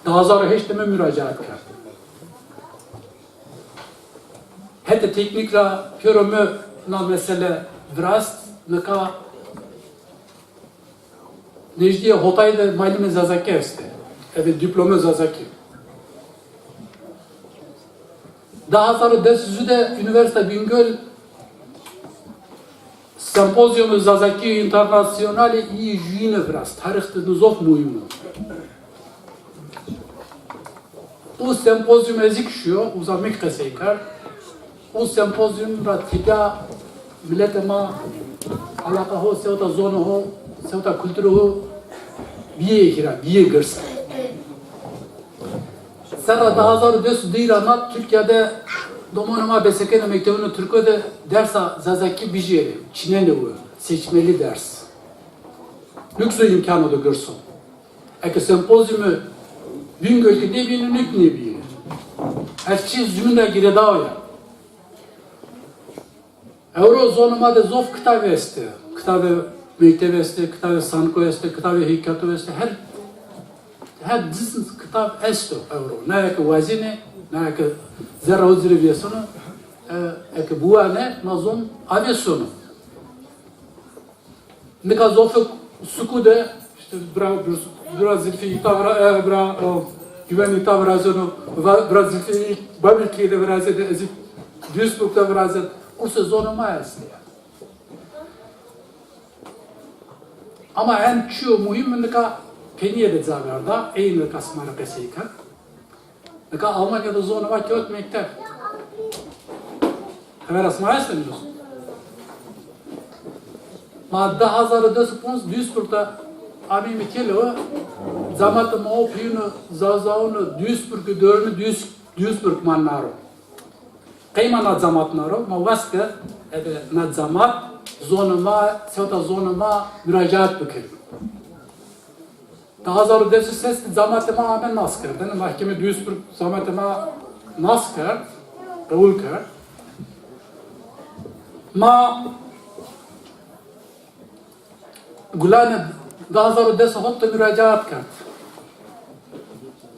Daha sonra hiç deme müracaat kar. Hatta teknikla pürümü na mesele vrast neka Necdiye Hotay'da malime zazaki este. Evet diploma zazaki. Daha sonra desüzü de üniversite Bingöl Sempozyumu Zazaki Internasyonali iyi jüyine biraz. Tarihte nuzof muhimu. O sempozyum ezik şuyor, uzamak kaseykar. O sempozyumda tiga milletema alaka ho, sevta zonu ho, sevta kültürü ho, biye kira, biye gırsa. Sonra daha sonra desü değil anlat, Türkiye'de Domonuma Besekene Mektebi'nin Türkiye'de dersa zazaki bir yeri, Çin'e bu, seçmeli ders. Lüksü imkanı da görsün. Eki sempozyumu Bingöl'de ne bilin, ne bilin. Erçi zümüne gire daha ya. Eurozonuma da zof kitabı esti. Kitabı mektebi esti, kitabı sanko esti, kitabı hikayatı esti. Her dizin kitap esti euro. Ne eki vazine, ne eki zerra uzreviyasyonu, eki buane, nazon aviyasyonu. Nika zofu sukude, işte biraz zilfi itavra, güvenlik tavrasyonu, biraz zilfi Babilki'de biraz ezik, Duisburg'da biraz o sezonuma esti. Ama en çoğu mühim nika Peniye'de zagarda, eğilir kasmara peseyken. Nika Almanya'da zonuma köt mektep. Hemen asmaya istemiyorsun. Ma daha zarı dösüpons Duisburg'da abi mikelo zamatı mao piyunu zazaunu Duisburg'u dörünü Duisburg mannaro. Kayma nad zamat naro, ma vaske nad zamat zonuma, sevta zonuma müracaat bükür. Daha zarı dösü ses zamatı ma amen nasker. Dene mahkeme Duisburg zamatı ma nasker, kabul kar. Ma Gulane daha sonra dese hotta müracaat kart.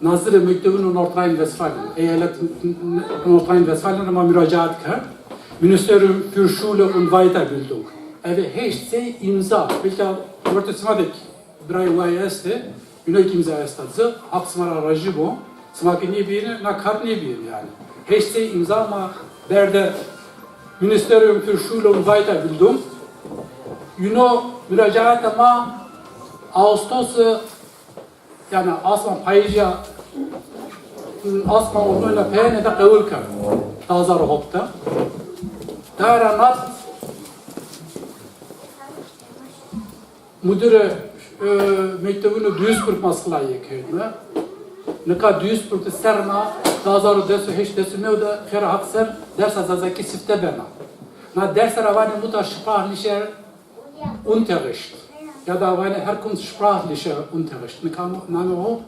Nazire Mektebinin Nordrhein-Westfalen, eyalet Nordrhein-Westfalen'a müracaat kart. Ministerium für Schule und Weiterbildung. Hiç şey imza. Belki ortasımadık bir ay este, güney imza estazı, haksmara rajı bu. Smaki ne bir, na kart ne bir yani. Hiç şey imza ama derde Ministerium für Schule und Weiterbildung. Müracaat ama Ağustos yani asma payıca asma onunla peyne de kabul kar. Tazar hopta. Daranat müdürü mektebini Duisburg maskılayı köyüne. Nika Duisburg'da serna tazar desu hiç desu ne de kera hakser ders azazaki sifte bena. Na ders ravani mutaşsprachlicher Unterricht. Ja, da war eine herkunftssprachlicher Unterricht. Name o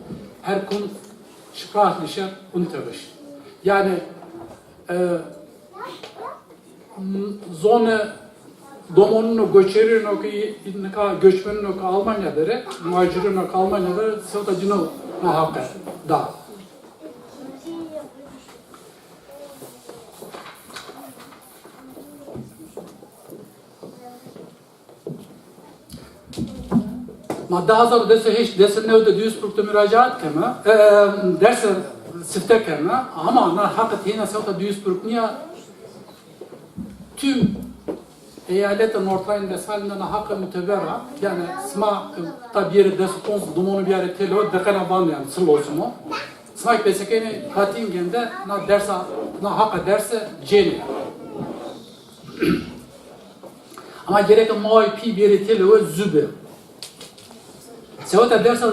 herkunftssprachlicher Unterricht. Yani zone domonunu göçerin ki göçmenin ki Almanya'da, muhacirin ki Almanya'da sevdacını muhakkak da. Daha sonra dese ne öde Duisburg'da müracaat kema, derse sifte kema, ama hakikat yine sevda Duisburg niye tüm eyaletin Nordrhein-Westfalen'den hakkı mütevera, yani sma tabi yeri dese tons dumonu bir yere telo, dekana ban yani sıl olsun o. Sma besekeni Hatingen'de na derse, na hakkı derse ceni. Ama gereken mavi pi bir yere telo zübe. Sevata dersen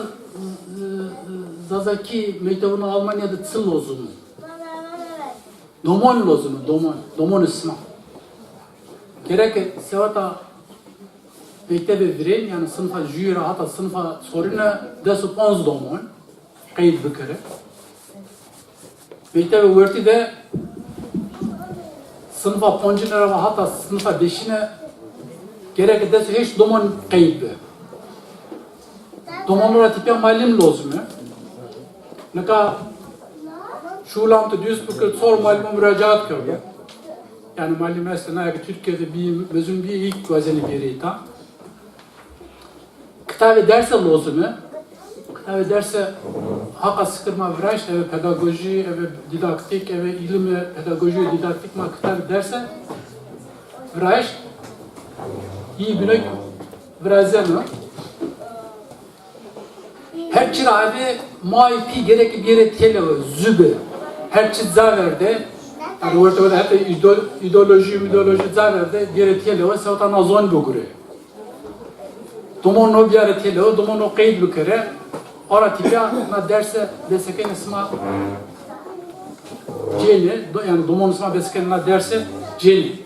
zazaki mektebini Almanya'da tıl lozumu. Domon lozumu, domon ismi. Gerek sevata mektebe viren yani sınıfa jüyra hatta sınıfa soruna desup 11 domon. Kayıt bir kere. Mektebe verti de sınıfa poncinera hatta sınıfa 5'ine gerek desu hiç domon kayıt bir. Domanlara tipe malim lozumu. Neka şulantı düz bükür sor malime müracaat kırdı. Yani malim aslında Türkiye'de bir mezun bir ilk gazeli biriydi. Kitabı derse lozumu. Kitabı derse haka sıkırma viraj, evet pedagoji, evet didaktik, evet ilmi pedagoji, didaktik ma kitabı derse viraj iyi günlük virajını. Her çırağını muaypi gerekli bir yere tele zübü. Her çiz zaverde, yani ortada hatta ideoloji zaverde bir yere tele o sevtan azon bugure. Domon bir yere tele o, domon o kayıt bir kere. Ora tipya na derse deseken isma ceni, yani domon isma deseken na derse ceni.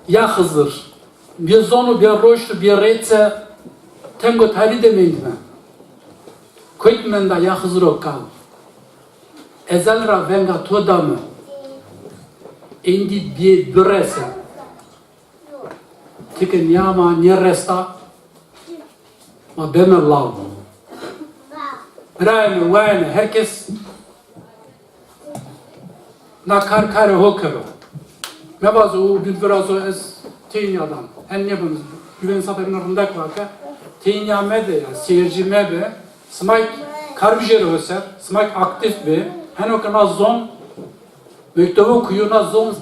Ya Hızır, bir zonu, bir roştu, bir reytse tengo tali demeyin mi? Koytmen da ya Hızır o kal. Ezelra venga todamı indi bir birese. Tike niyama niresta ma bemer lav. Brayme, vayne, herkes nakar kare hokero. Ne bazı o biraz o es Tenya'dan. En ne bunu? Güven satırın rındak vaka. Tenya mede ya seyirci mebe. Smak karbijeri höser. Smak aktif be. Hen o kana zon mektebi okuyuna zon.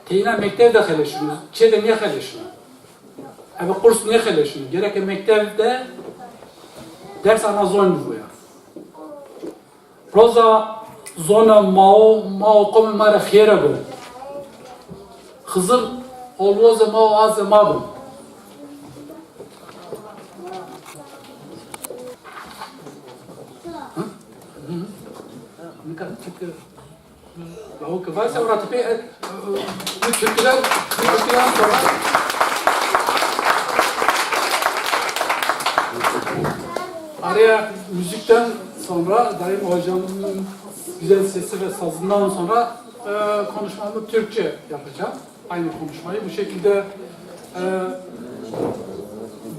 Tenya mektebde xeleşiniz. Çede niye xeleşiniz? Ebe kurs niye xeleşiniz? Gerek mektebde ders ana zon bu ya. Roza zona mao kome mara xiyere bu. Hızır olmaz ama az ama. Ne kadar Türkler? O que vai ser o ratipe Türkler sonra araya müzikten sonra Daim hocamın güzel sesi ve sazından sonra konuşmamı Türkçe yapacağım. Aynı konuşmayı bu şekilde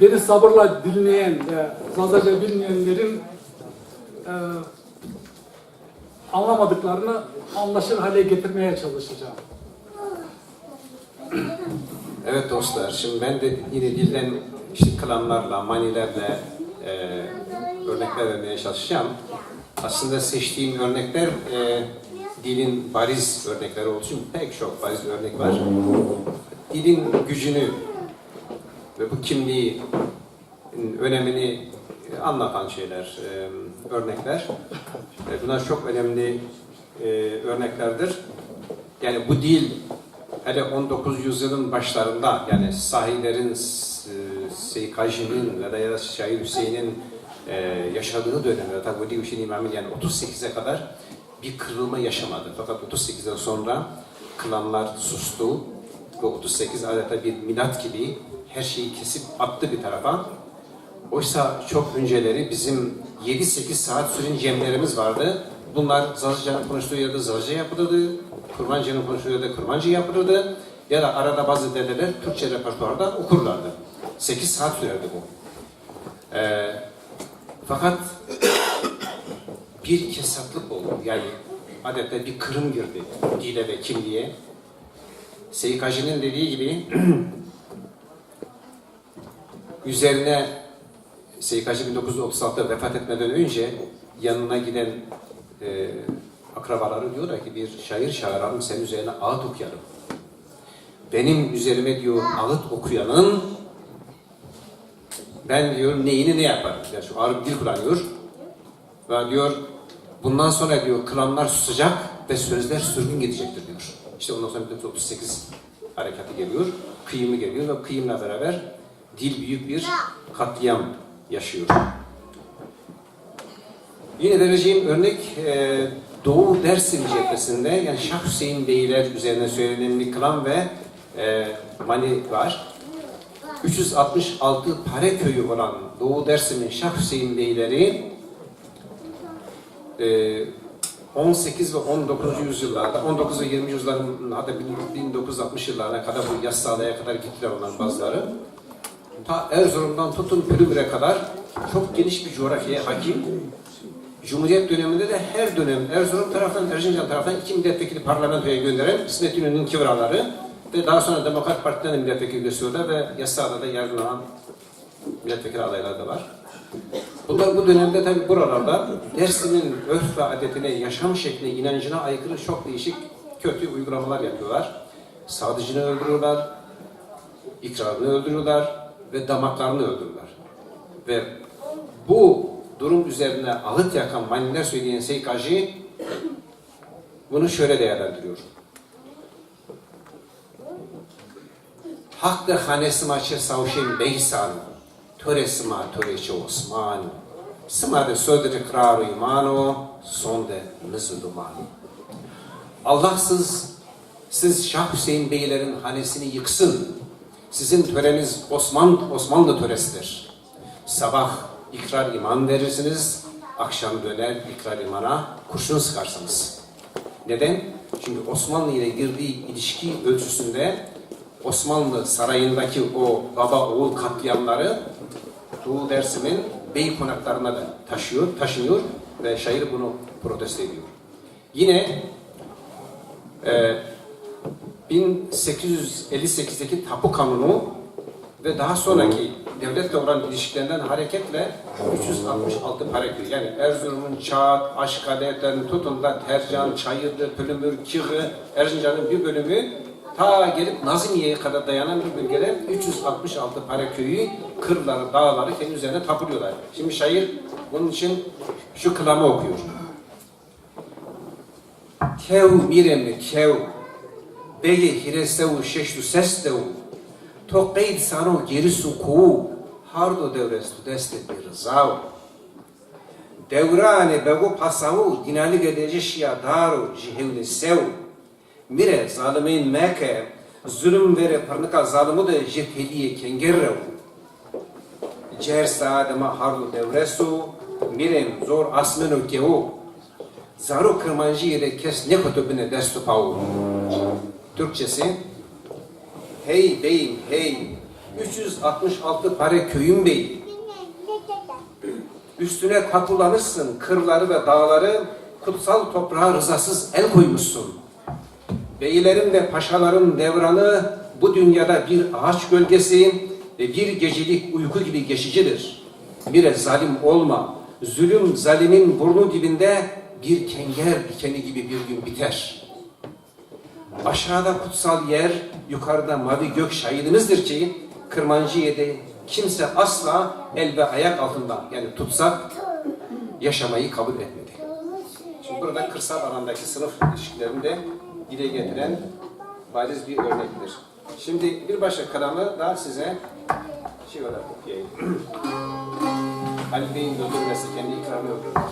beni sabırla dinleyen ve Zazaca bilmeyenlerin anlamadıklarını anlaşır hale getirmeye çalışacağım. Evet dostlar, şimdi ben de yine dilden işte klanlarla, manilerle örnekler vermeye çalışacağım. Aslında seçtiğim örnekler dilin bariz örnekleri olduğu için pek çok bariz örnek var. Dilin gücünü ve bu kimliği önemini anlatan şeyler, örnekler. Bunlar çok önemli örneklerdir. Yani bu dil hele 19. yüzyılın başlarında yani sahilerin, Seykajin'in ya da Şair Hüseyin'in yaşadığı dönemde tabi bu dil imamı yani 38'e kadar bir kırılma yaşamadı. Fakat 38'den sonra klanlar sustu ve 38 adeta bir milat gibi her şeyi kesip attı bir tarafa. Oysa çok önceleri bizim 7-8 saat süren cemlerimiz vardı. Bunlar Zazacan'ın konuştuğu yerde Zazaca yapılırdı, Kurmancı'nın konuştuğu yerde Kurmancı yapılırdı ya da arada bazı dedeler Türkçe repertuarda okurlardı. 8 saat sürerdi bu. Fakat bir kesatlık oldu. Yani adeta bir kırım girdi dile ve kimliğe. Seykajı'nın dediği gibi üzerine Seykajı 1936'da vefat etmeden önce yanına giden akrabaları diyorlar ki bir şair çağıralım senin üzerine ağıt okuyalım. Benim üzerime diyor ağıt okuyanın ben diyor neyini ne yaparım? Yani şu ağır bir dil kullanıyor ve diyor bundan sonra diyor klanlar susacak ve sözler sürgün gidecektir diyor. İşte ondan sonra 1938 harekatı geliyor, kıyımı geliyor ve kıyımla beraber dil büyük bir katliam yaşıyor. Yine vereceğim örnek Doğu Dersim cephesinde, yani Şah Hüseyin Beyler üzerine söylenen klan ve Mani var. 366 Pare köyü olan Doğu Dersim'in Şah Hüseyin Beyleri 18 ve 19. yüzyıllarda, 19 ve 20. yüzyılların, hatta 1960 yıllarına kadar bu Yassıada'ya kadar gittiler onlar bazıları. Ta Erzurum'dan tutun Pülümür'e kadar çok geniş bir coğrafyaya hakim. Cumhuriyet döneminde de her dönem Erzurum tarafından, Erzincan tarafından 2 milletvekili parlamentoya gönderen İsmet İnönü'nün kivraları ve daha sonra Demokrat Parti'den de milletvekili gösteriyorlar ve Yassıada'da yargılanan milletvekili adayları da var. Bunlar bu dönemde tabi buralarda Dersim'in örf ve adetine, yaşam şekline, inancına aykırı çok değişik kötü uygulamalar yapıyorlar. Sadıcını öldürüyorlar, ikrarını öldürüyorlar ve damaklarını öldürüyorlar. Ve bu durum üzerine ağıt yakan maniler söyleyen Seykacı bunu şöyle değerlendiriyor. Hak da hanesima çe savşen beysan, töresima töreçe Osman, sima de södri kraru imano, son de nızıduman. Allahsız siz Şah Hüseyin Beylerin hanesini yıksın. Sizin töreniz Osmanlı töresidir. Sabah ikrar iman verirsiniz, akşam döner ikrar imana kurşun sıkarsınız. Neden? Çünkü Osmanlı ile girdiği ilişki ölçüsünde Osmanlı sarayındaki o baba oğul katliamları Doğu Dersim'in bey konaklarına da taşınıyor ve şair bunu protesto ediyor. Yine 1858'deki Tapu Kanunu ve daha sonraki devletle olan ilişkilerinden hareketle 366 Pareköy, yani Erzurum'un Çağat, Aşkale'den tutun da Tercan, Çayırlı, Pülümür, Kığı, Erzincan'ın bir bölümü ta gelip Nazimiye'ye kadar dayanan bir bölgede 366 Pareköy'ü, kırları, dağları kendi üzerine tapılıyorlar. Şimdi şair bunun için şu kılamı okuyor. Kev miremli kev, bege hirestevu şeştu sestevu, toqeyd sanu gerisu kuğu, hardo devrestu destet bir rızav. Devrane begu pasavu, dinali gedece şia daru, jihevni sev. Mire zalimin meke, zulüm vere parnika zalimu da jetheliye kengerrev. Cer saadema hardo devrestu, mirem zor asmenu kevu. Zaru kırmancı yere kes ne kutubine destu pavu. Türkçesi, hey beyim hey, 366 Pareköy'ün beyi. Üstüne tapulanırsın kırları ve dağları, kutsal toprağa rızasız el koymuşsun. Beylerin ve paşaların devranı bu dünyada bir ağaç gölgesi ve bir gecelik uyku gibi geçicidir. Bire zalim olma, zulüm zalimin burnu dibinde bir kenger dikeni gibi bir gün biter. Aşağıda kutsal yer, yukarıda mavi gök şahidimizdir ki Kırmancıye'de kimse asla el ve ayak altında, yani tutsak, yaşamayı kabul etmedi. Şimdi burada kırsal alandaki sınıf ilişkilerini de dile getiren bariz bir örnektir. Şimdi bir başka kalamı daha size şey olarak okuyayım. Ali Bey'in öldürmesi, kendi ikramı öldürmesi.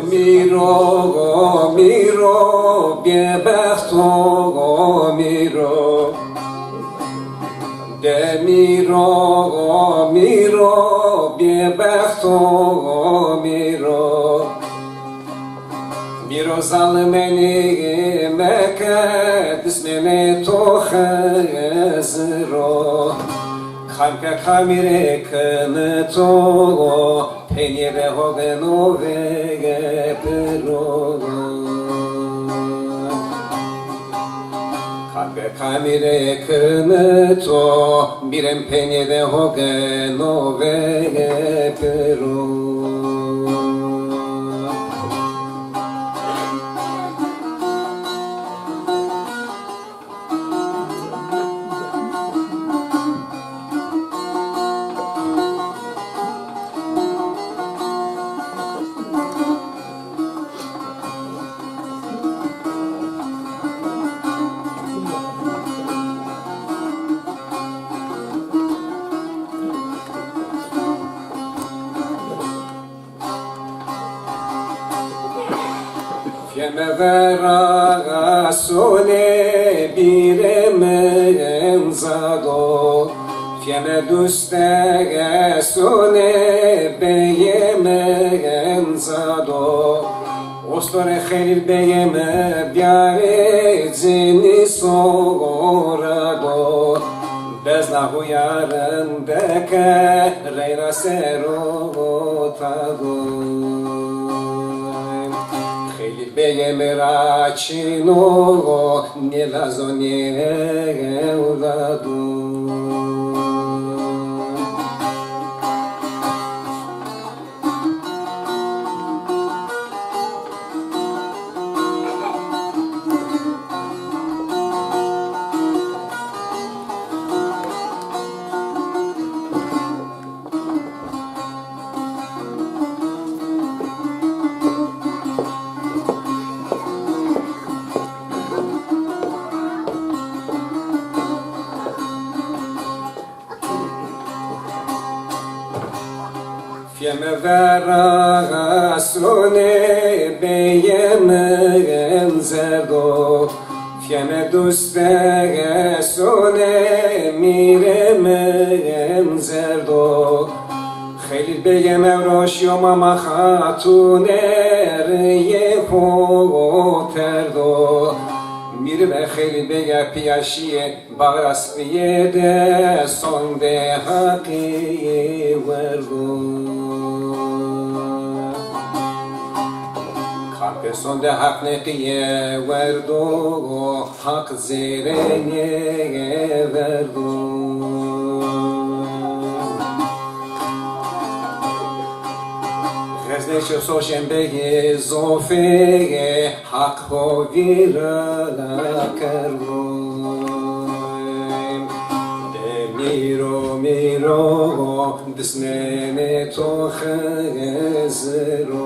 Miro, miro, bien besto, miro. De miro, miro, bien besto, miro. Miro zalmeni meke, dismeni to khazro. Kamka kamire kınato penyere hogeno ve pero. Kamka kamire kınato birem penyere hogeno ve pero. Fiemme vera sole birem zado Fiemme duste sole beyem zado Ostore khelil beyem biare zini sorado Bezna huyarın deke reyna serotado Beyem racino nella zone udado. Fiemme vera sole beyem zerdo Fiemme duste sole mirem zerdo Khelil beyem rosh yom khatuner yehoterdo Mir ve khelil beye piyaşiye baras yede sonde haki verdo Kalpe sonde hak nekiye verdo hak zereye verdo Gazneşe soşembeye zofeye hak hovirala kerdo Miro disnene tohe zero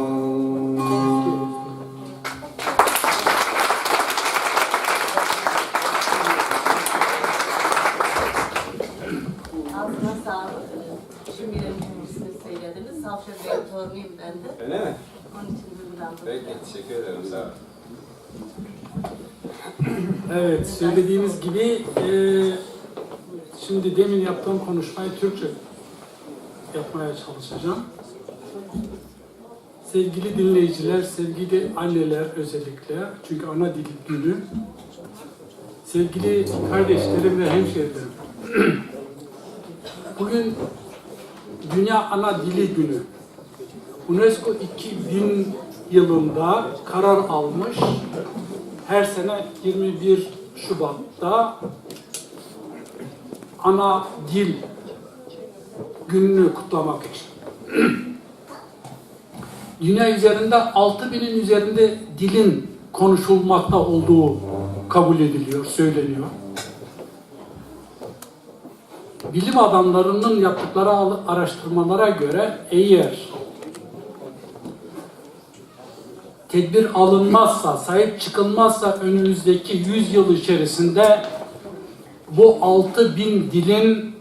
Ağzına sağlık. Şimdilerin cümlesini söylediniz. Savşar Bey'in torunuyum ben de. Öyle mi? Onun için duygulandım. Peki, teşekkür ederim. Sağ olun. Evet, söylediğimiz gibi şimdi demin yaptığım konuşmayı Türkçe yapmaya çalışacağım. Sevgili dinleyiciler, sevgili anneler özellikle, çünkü ana dil günü, sevgili kardeşlerim ve hemşehrilerim, bugün Dünya Ana Dili Günü. UNESCO 2000 yılında karar almış, her sene 21 Şubat'ta ana dil gününü kutlamak için. Dünya üzerinde 6000'in üzerinde dilin konuşulmakta olduğu kabul ediliyor, söyleniyor. Bilim adamlarının yaptıkları araştırmalara göre eğer tedbir alınmazsa, sahip çıkılmazsa önümüzdeki 100 yıl içerisinde bu 6000 dilin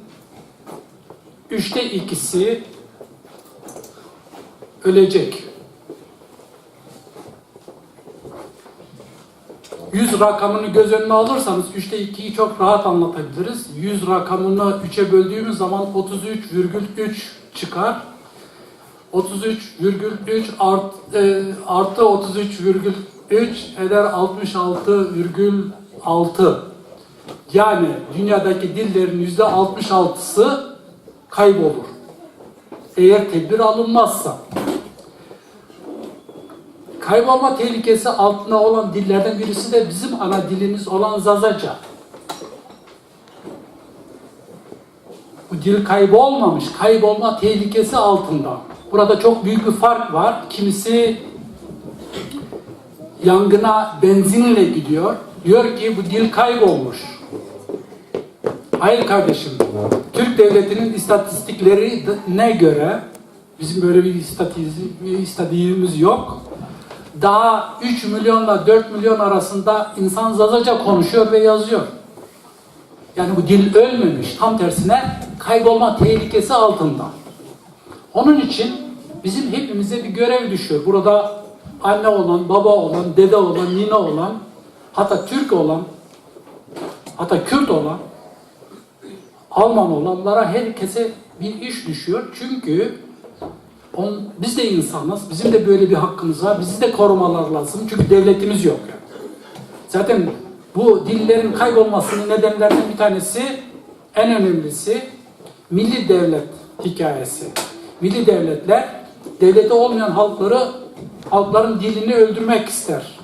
2/3 ölecek. 100 rakamını göz önüne alırsanız 2/3'yi çok rahat anlatabiliriz. 100 rakamını 3'e böldüğümüz zaman 33,3 çıkar. 33,3 artı 33,3 eder 66,6. Yani dünyadaki dillerin %66'sı kaybolur. Eğer tedbir alınmazsa. Kaybolma tehlikesi altında olan dillerden birisi de bizim ana dilimiz olan Zazaca. Bu dil kaybolmamış, kaybolma tehlikesi altında. Burada çok büyük bir fark var. Kimisi yangına benzinle gidiyor. Diyor ki bu dil kaybolmuş. Hayır kardeşim. Türk devletinin istatistiklerine göre bizim böyle bir istatistiğimiz yok. Daha 3 milyonla 4 milyon arasında insan Zazaca konuşuyor ve yazıyor. Yani bu dil ölmemiş. Tam tersine kaybolma tehlikesi altında. Onun için bizim hepimize bir görev düşüyor. Burada anne olan, baba olan, dede olan, nine olan, hatta Türk olan, hatta Kürt olan, Alman olanlara herkese bir iş düşüyor. Çünkü biz de insanız. Bizim de böyle bir hakkımız var. Bizi de korumalar lazım. Çünkü devletimiz yok. Yani. Zaten bu dillerin kaybolmasının nedenlerinden bir tanesi, en önemlisi milli devlet hikayesi. Milli devletler devleti olmayan halkların dilini öldürmek ister.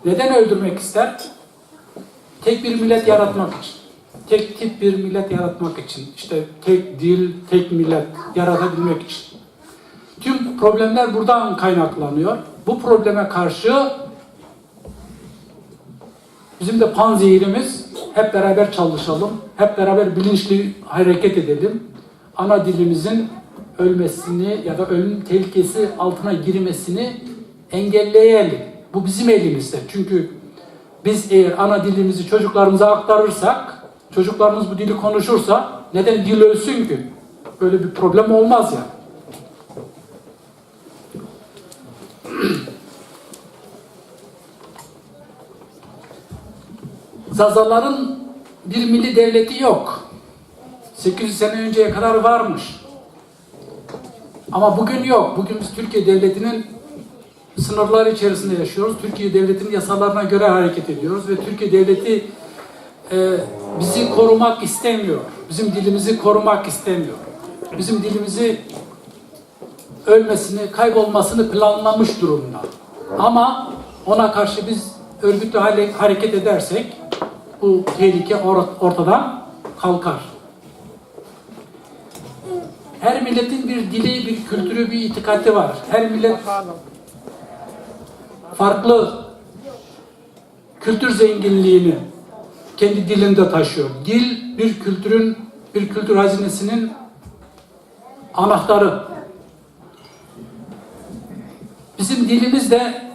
Neden öldürmek ister? Tek bir millet yaratmak için. Tek tip bir millet yaratmak için. İşte tek dil, tek millet yaratabilmek için. Tüm problemler buradan kaynaklanıyor. Bu probleme karşı bizim de panzehirimiz hep beraber çalışalım. Hep beraber bilinçli hareket edelim. Ana dilimizin ölmesini ya da ölüm tehlikesi altına girmesini engelleyelim. Bu bizim elimizde. Çünkü biz eğer ana dilimizi çocuklarımıza aktarırsak, çocuklarımız bu dili konuşursa neden dil ölsün ki? Böyle bir problem olmaz ya. Zazaların bir milli devleti yok. 800 sene önceye kadar varmış. Ama bugün yok. Bugün biz Türkiye Devleti'nin sınırları içerisinde yaşıyoruz. Türkiye Devleti'nin yasalarına göre hareket ediyoruz ve Türkiye Devleti bizi korumak istemiyor. Bizim dilimizi korumak istemiyor. Bizim dilimizi ölmesini, kaybolmasını planlamış durumda. Ama ona karşı biz örgütlü hareket edersek bu tehlike ortadan kalkar. Her milletin bir dili, bir kültürü, bir itikadi var. Her millet farklı kültür zenginliğini kendi dilinde taşıyor. Dil bir kültür hazinesinin anahtarı. Bizim dilimiz de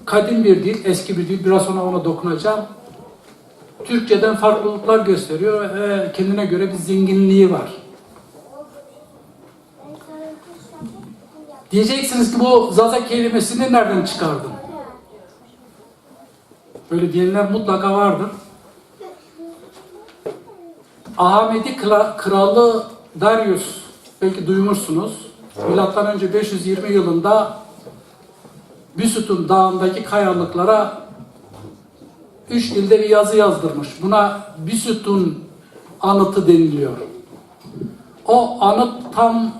kadim bir dil, eski bir dil. Biraz sonra ona dokunacağım. Türkçeden farklılıklar gösteriyor ve kendine göre bir zenginliği var. Diyeceksiniz ki bu Zaza kelimesini nereden çıkardın? Böyle diyenler mutlaka vardır. Ahamedi kralı Darius, belki duymuşsunuz. Milattan önce 520 yılında Büsüt'ün dağındaki kayalıklara 3 dilde bir yazı yazdırmış. Buna Büsüt'ün anıtı deniliyor. O anıt tam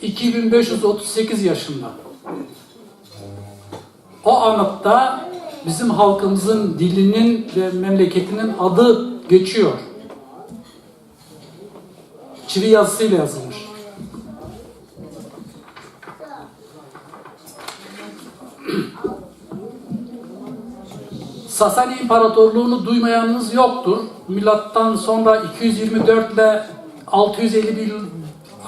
2538 yaşında. O anıtta bizim halkımızın dilinin ve memleketinin adı geçiyor. Çivi yazısıyla yazılmış. Sasani İmparatorluğu'nu duymayanınız yoktur. Milattan sonra 224 ile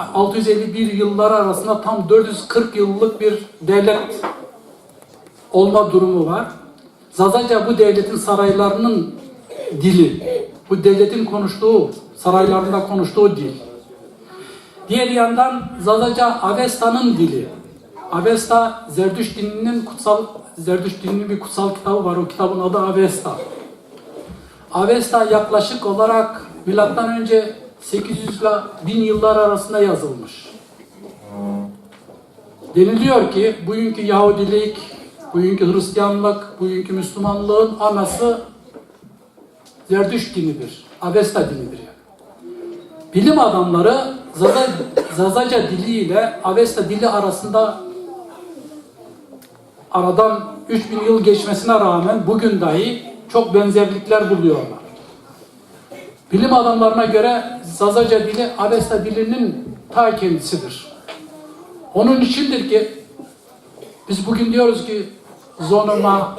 651 yılları arasında tam 440 yıllık bir devlet olma durumu var. Zazaca bu devletin saraylarının dili. Bu devletin konuştuğu, saraylarında konuştuğu dil. Diğer yandan Zazaca Avesta'nın dili. Avesta Zerdüşt dininin bir kutsal kitabı var. O kitabın adı Avesta. Avesta yaklaşık olarak milattan önce 800 ile 1000 yıllar arasında yazılmış. Deniliyor ki bugünkü Yahudilik, bugünkü Hristiyanlık, bugünkü Müslümanlığın anası Zerdüşt dinidir. Avesta dilidir yani. Bilim adamları Zazaca dili ile Avesta dili arasında aradan 3000 yıl geçmesine rağmen bugün dahi çok benzerlikler buluyorlar. Bilim adamlarına göre Zazaca dili Avesta dilinin ta kendisidir. Onun içindir ki biz bugün diyoruz ki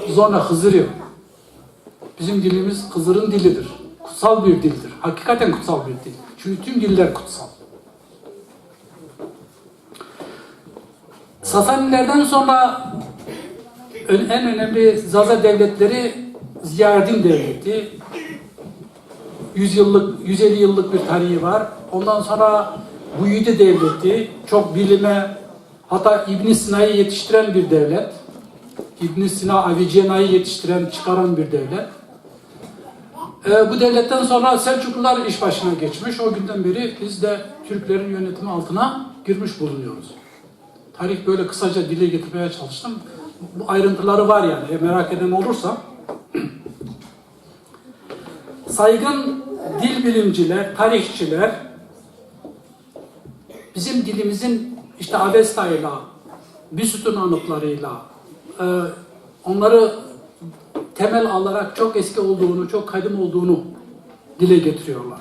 zona Hızır'ı. Bizim dilimiz Hızır'ın dilidir. Kutsal bir dildir. Hakikaten kutsal bir dil. Çünkü tüm diller kutsal. Sasanilerden sonra en önemli Zaza devletleri Ziyadin devleti. 150 yıllık bir tarihi var. Ondan sonra Buyidi devleti, çok bilime, hatta İbn Sina'yı yetiştiren bir devlet. İbn Sina, Avicena'yı yetiştiren, çıkaran bir devlet. Bu devletten sonra Selçuklular iş başına geçmiş. O günden beri biz de Türklerin yönetimi altına girmiş bulunuyoruz. Tarih böyle kısaca dile getirmeye çalıştım. Bu ayrıntıları var yani, merak eden olursa. Saygın dil bilimciler, tarihçiler bizim dilimizin işte Avesta'yla, Büsüt'ün anıtlarıyla onları temel alarak çok eski olduğunu, çok kadim olduğunu dile getiriyorlar.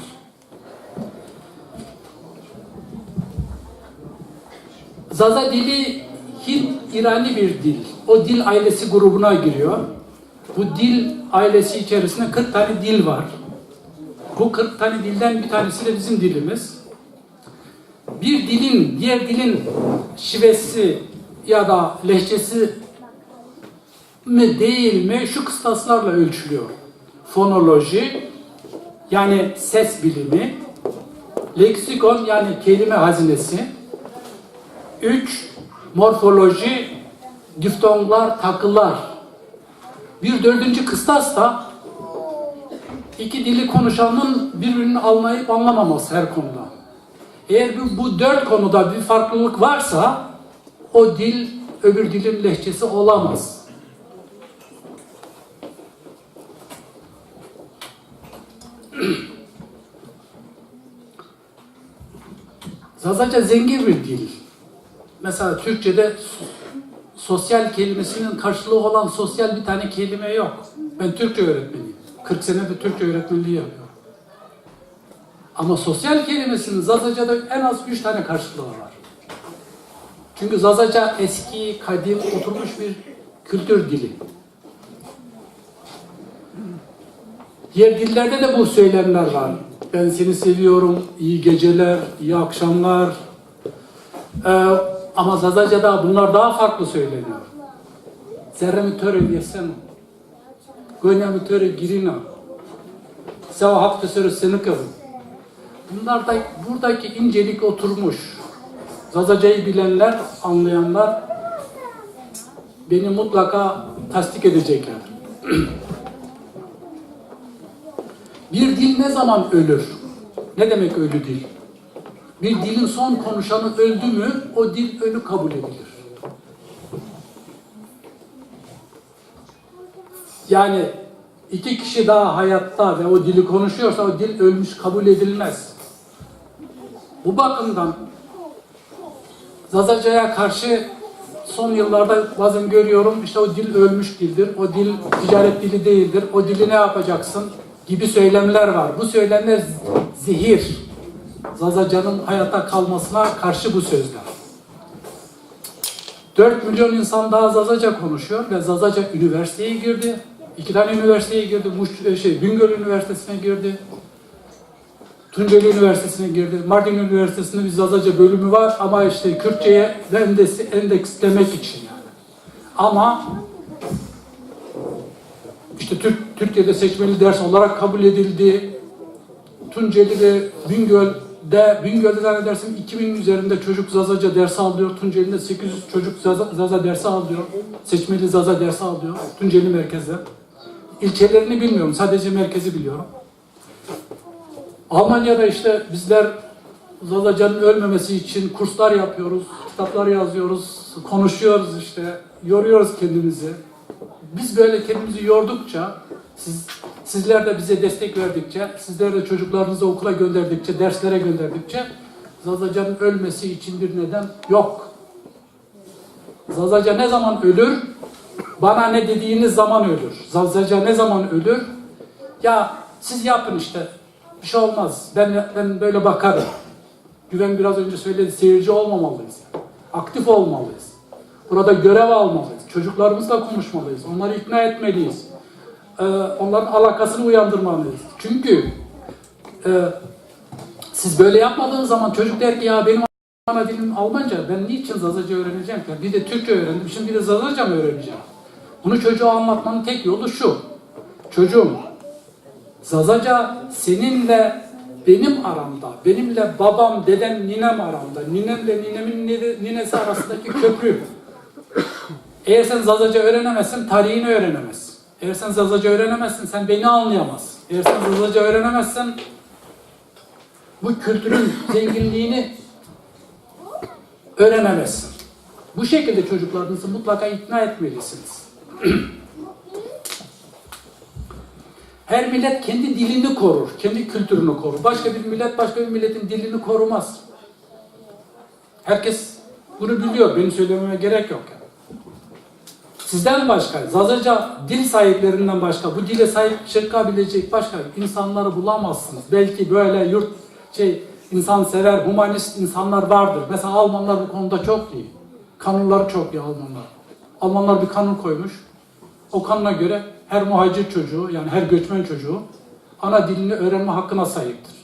Zaza dili Hint-İrani bir dil. O dil ailesi grubuna giriyor. Bu dil ailesi içerisinde 40 tane dil var. Bu 40 tane dilden bir tanesi de bizim dilimiz. Bir dilin, diğer dilin şivesi ya da lehçesi mi değil mi şu kıstaslarla ölçülüyor. Fonoloji yani ses bilimi, leksikon yani kelime hazinesi, 3 morfoloji, diftonglar, takılar. Bir dördüncü kıstas da iki dili konuşanın birbirini anlayıp anlamaması her konuda. Eğer bu 4 konuda bir farklılık varsa o dil öbür dilin lehçesi olamaz. Zazaca zengin bir dil. Mesela Türkçe'de sosyal kelimesinin karşılığı olan sosyal bir tane kelime yok. Ben Türkçe öğretmeniyim. 40 senedir Türkçe öğretmenliği yapıyorum. Ama sosyal kelimesinin Zazaca'da en az 3 tane karşılığı var. Çünkü Zazaca eski, kadim, oturmuş bir kültür dili. Diğer dillerde de bu söylemler var. Ben seni seviyorum, iyi geceler, iyi akşamlar. Ama Zazaca'da bunlar daha farklı söyleniyor. Zerremi töre yesen, gönemi töre girina, seva hafta sürü sınıkı. Bunlar da buradaki incelik oturmuş. Zazaca'yı bilenler, anlayanlar beni mutlaka tasdik edecekler. Bir dil ne zaman ölür? Ne demek ölü dil? Bir dilin son konuşanı öldü mü, o dil ölü kabul edilir. Yani 2 kişi daha hayatta ve o dili konuşuyorsa o dil ölmüş kabul edilmez. Bu bakımdan Zazaca'ya karşı son yıllarda bazen görüyorum, işte o dil ölmüş dildir, o dil ticaret dili değildir, o dili ne yapacaksın gibi söylemler var. Bu söylemler zehir. Zazaca'nın hayatta kalmasına karşı bu sözler. 4 milyon insan daha Zazaca konuşuyor ve Zazaca üniversiteye girdi. 2 tane üniversiteye girdi. Bingöl Üniversitesi'ne girdi. Tunceli Üniversitesi'ne girdi. Mardin Üniversitesi'nde bir Zazaca bölümü var ama işte Kürtçe'ye endekslemek için yani. Ama işte Türkiye'de seçmeli ders olarak kabul edildi. Tunceli ve Bingöl'de zannedersem 2000 üzerinde çocuk Zazaca dersi alıyor. Tunceli'de 800 çocuk Zaza dersi alıyor. Seçmeli Zaza dersi alıyor. Tunceli merkezde. İlçelerini bilmiyorum. Sadece merkezi biliyorum. Almanya'da işte bizler Zazaca'nın ölmemesi için kurslar yapıyoruz. Kitaplar yazıyoruz. Konuşuyoruz işte. Yoruyoruz kendimizi. Biz böyle kendimizi yordukça Sizler de bize destek verdikçe, sizler de çocuklarınızı okula gönderdikçe, derslere gönderdikçe Zazacan'ın ölmesi için bir neden yok. Zazaca ne zaman ölür? Bana ne dediğiniz zaman ölür. Zazaca ne zaman ölür? Ya siz yapın işte. Bir şey olmaz. Ben böyle bakarım. Güven biraz önce söyledi. Seyirci olmamalıyız. Aktif olmalıyız. Burada görev almalıyız. Çocuklarımızla konuşmalıyız. Onları ikna etmeliyiz. Onların alakasını uyandırmalıyız. Çünkü siz böyle yapmadığınız zaman çocuk der ki ya benim ana dilim Almanca. Ben niçin Zazaca öğreneceğim ki? Bir de Türkçe öğrendim. Şimdi bir de Zazaca mı öğreneceğim? Bunu çocuğa anlatmanın tek yolu şu. Çocuğum, Zazaca seninle benim aramda, benimle babam, dedem, ninem aramda, ninemle ninemin ninesi arasındaki köprü. Eğer sen Zazaca öğrenemezsin, tarihini öğrenemezsin. Eğer sen Zazaca öğrenemezsin, sen beni anlayamazsın. Eğer sen Zazaca öğrenemezsen, bu kültürün zenginliğini öğrenemezsin. Bu şekilde çocuklarınızı mutlaka ikna etmelisiniz. Her millet kendi dilini korur, kendi kültürünü korur. Başka bir millet başka bir milletin dilini korumaz. Herkes bunu biliyor, benim söylememe gerek yok. Sizden başka, Zazaca dil sahiplerinden başka, bu dile sahip çıkabilecek başka insanları bulamazsınız. Belki böyle insansever, humanist insanlar vardır. Mesela Almanlar bu konuda çok iyi. Kanunları çok iyi Almanlar. Almanlar bir kanun koymuş. O kanuna göre her muhacir çocuğu, yani her göçmen çocuğu ana dilini öğrenme hakkına sahiptir.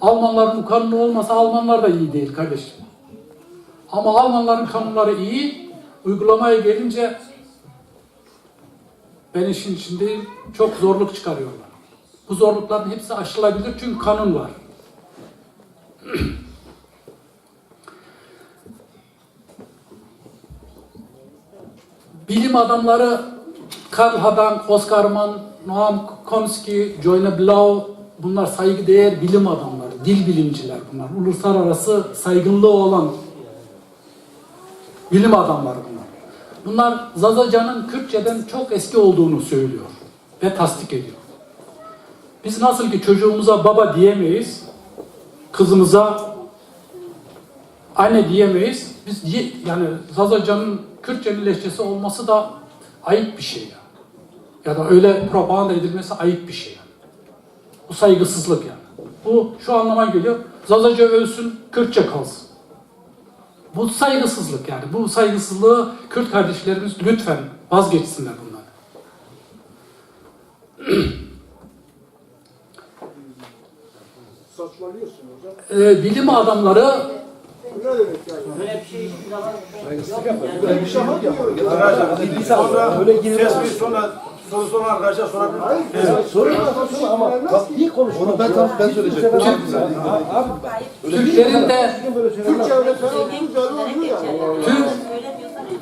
Almanların bu kanunu olmasa Almanlar da iyi değil kardeşim. Ama Almanların kanunları iyi, uygulamaya gelince ben işin içindeyim, çok zorluk çıkarıyorlar. Bu zorlukların hepsi aşılabilir çünkü kanun var. Bilim adamları Karl Hadank, Oskar Mann, Noam Chomsky, Joanna Blau, bunlar saygıdeğer bilim adamları, dil bilimciler bunlar. Uluslararası saygınlığı olan bilim adamları bunlar. Bunlar Zazaca'nın Kürtçeden çok eski olduğunu söylüyor ve tasdik ediyor. Biz nasıl ki çocuğumuza baba diyemeyiz, kızımıza anne diyemeyiz. Biz yani Zazaca'nın Kürtçenin lehçesi olması da ayıp bir şey yani. Ya da öyle propaganda edilmesi ayıp bir şey yani. Bu saygısızlık yani. Bu şu anlama geliyor. Zazaca ölsün, Kürtçe kalsın. Bu saygısızlık yani. Bu saygısızlığı Kürt kardeşlerimiz lütfen vazgeçsinler bundan. Saçmalıyorsun hocam. Bilim adamları Bu ne demek yani? Böyle bir şey hiçbir zaman Böyle bir şey yok ya. Sonra ses bir soru soran arkadaşlar sorabilir. Sorun ama iyi konuş. Onu ben söyleyeceğim. Türklerin de Türkçe öğretmen olduğunu yani.